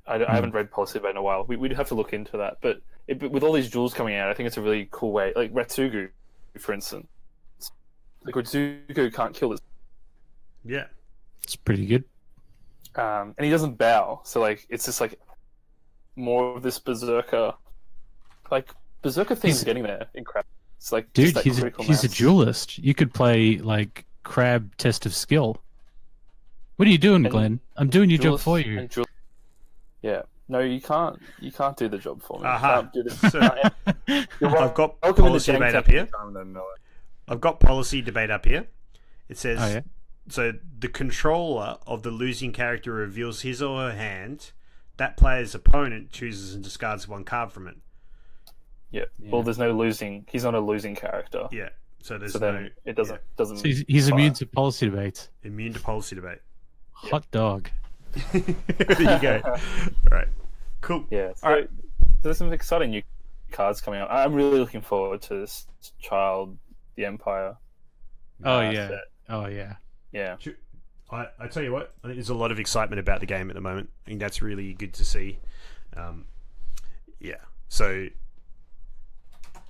S4: I haven't read policy debate in a while. We'd have to look into that. But with all these duels coming out, I think it's a really cool way. Like Ratsugu, for instance. Like Ratsugu can't kill this.
S3: Yeah.
S1: It's pretty good.
S4: And he doesn't bow, so like it's just like more of this berserker. Like berserker theme's getting there in crap. It's like
S1: Dude,
S4: just that
S1: he's a duelist. You could play like crab test of skill. What are you doing, Glenn? I'm doing your job for you.
S3: Yeah.
S4: No, you can't. You can't do the job for me.
S3: Aha.
S4: You can't do this.
S3: I've got policy debate up here. I've got policy debate up here. It says,
S1: Oh, yeah?
S3: so the controller of the losing character reveals his or her hand. That player's opponent chooses and discards one card from it.
S4: Yeah. Well, there's no losing. He's not a losing character.
S3: Yeah. So there's
S4: So then it doesn't.
S1: So he's immune to policy debates.
S3: immune to policy debate.
S1: Hot dog.
S3: There you go. All right. Cool.
S4: Yeah. So
S3: All right.
S4: there's some exciting new cards coming out. I'm really looking forward to this Child the Empire.
S1: Oh yeah.
S4: set.
S1: Oh yeah.
S4: Yeah.
S3: I tell you what, I think there's a lot of excitement about the game at the moment. I think that's really good to see. Yeah. So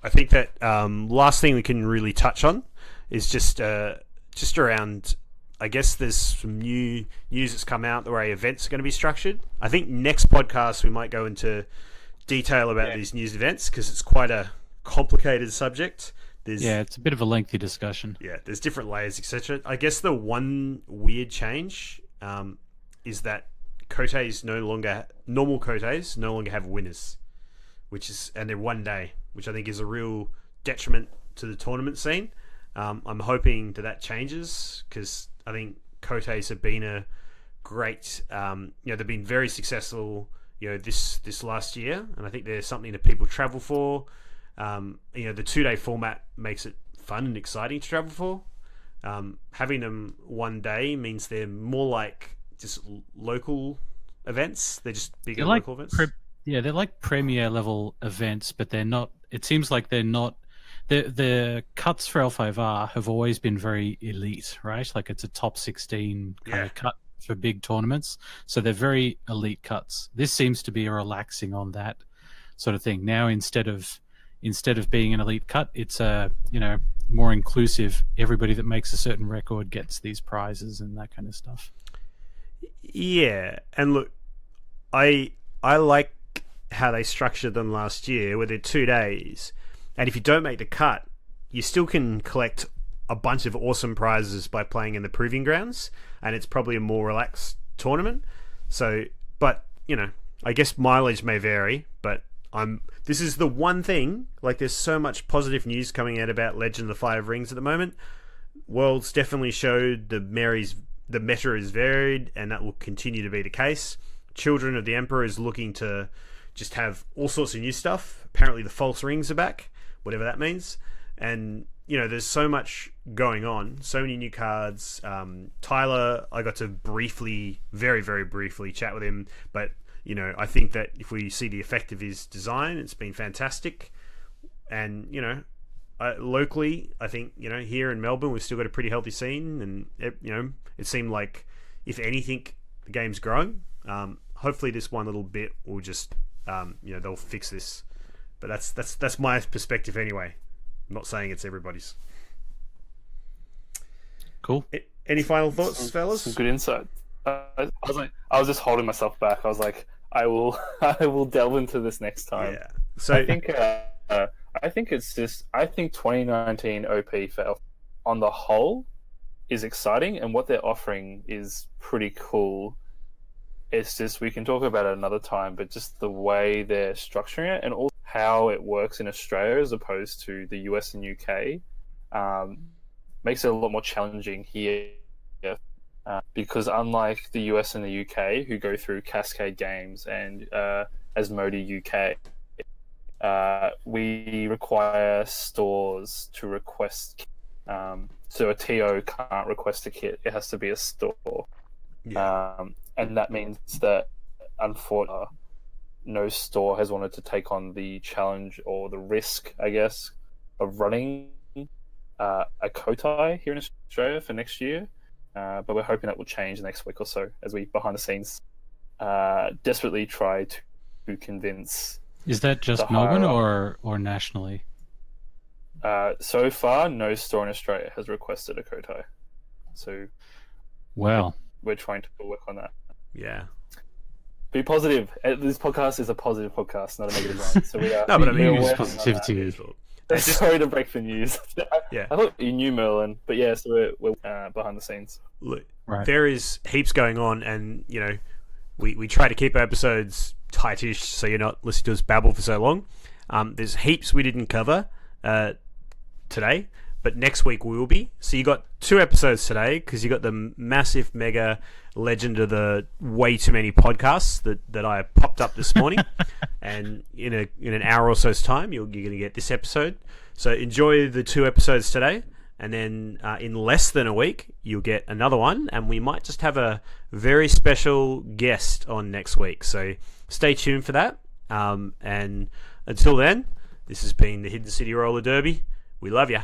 S3: I think that last thing we can really touch on is just around. I guess there's some new news that's come out the way events are going to be structured. I think next podcast we might go into detail about these news events because it's quite a complicated subject.
S1: It's a bit of a lengthy discussion.
S3: Yeah, there's different layers, etc. I guess the one weird change is that normal Koteis no longer have winners, and they're 1 day, which I think is a real detriment to the tournament scene. I'm hoping that changes because I think Koteis have been a great, they've been very successful, this last year, and I think there's something that people travel for. The 2-day format makes it fun and exciting to travel for. Having them 1 day means they're more like just local events. They're just bigger local events.
S1: They're like premier level events, but they're not. It seems like they're not. The cuts for L5R have always been very elite, right? Like it's a top 16 kind of cut for big tournaments. So they're very elite cuts. This seems to be relaxing on that sort of thing. Now instead of being an elite cut, it's a more inclusive. Everybody that makes a certain record gets these prizes and that kind of stuff.
S3: Yeah, and look, I like how they structured them last year, where they're 2 days. And if you don't make the cut, you still can collect a bunch of awesome prizes by playing in the proving grounds, and it's probably a more relaxed tournament. So, but I guess mileage may vary, but this is the one thing. Like, there's so much positive news coming out about Legend of the Five Rings at the moment. Worlds definitely showed the meta is varied, and that will continue to be the case. Children of the Emperor is looking to just have all sorts of new stuff. Apparently, the false rings are back, whatever that means. And there's so much going on, so many new cards. Tyler, I got to very, very briefly chat with him, but I think that if we see the effect of his design, it's been fantastic. And locally, I think here in Melbourne, we've still got a pretty healthy scene, and it seemed like, if anything, the game's growing. Hopefully, this one little bit will just they'll fix this. But that's my perspective anyway. I'm not saying it's everybody's.
S1: Cool.
S3: Any final thoughts, fellas?
S4: Some good insight. I was just holding myself back. I was like, I will delve into this next time.
S3: Yeah. So
S4: I think I think 2019 OP for on the whole is exciting, and what they're offering is pretty cool. It's just, we can talk about it another time, but just the way they're structuring it, and also how it works in Australia as opposed to the US and UK, makes it a lot more challenging here. Because unlike the US and the UK, who go through Cascade Games and Asmodee UK, we require stores to request. So a TO can't request a kit; it has to be a store.
S3: yeah.
S4: And that means that, unfortunately, no store has wanted to take on the challenge or the risk, I guess, of running a Kotai here in Australia for next year. But we're hoping that will change next week or so as we behind the scenes desperately try to convince.
S1: Is that just
S4: The
S1: Melbourne
S4: higher
S1: or nationally?
S4: So far, no store in Australia has requested a kotai. So
S1: Well,
S4: we're trying to work on that.
S3: Yeah.
S4: Be positive. This podcast is a positive podcast, not a negative one. So we are.
S3: No, but I mean,
S4: we're
S1: use
S4: working on
S1: positivity.
S4: that. Sorry to break the news.
S3: Yeah.
S4: I thought you knew Merlin, but yeah, so we're behind the scenes.
S3: Look,
S1: Right.
S3: there is heaps going on, and we try to keep our episodes tightish so you're not listening to us babble for so long. There's heaps we didn't cover today, but next week we will be. So you got 2 episodes today because you got the massive mega legend of the way too many podcasts that I popped up this morning, and in an hour or so's time you're going to get this episode. So enjoy the 2 episodes today, and then in less than a week you'll get another one, and we might just have a very special guest on next week. So stay tuned for that. And until then, this has been the Hidden City Roller Derby. We love ya.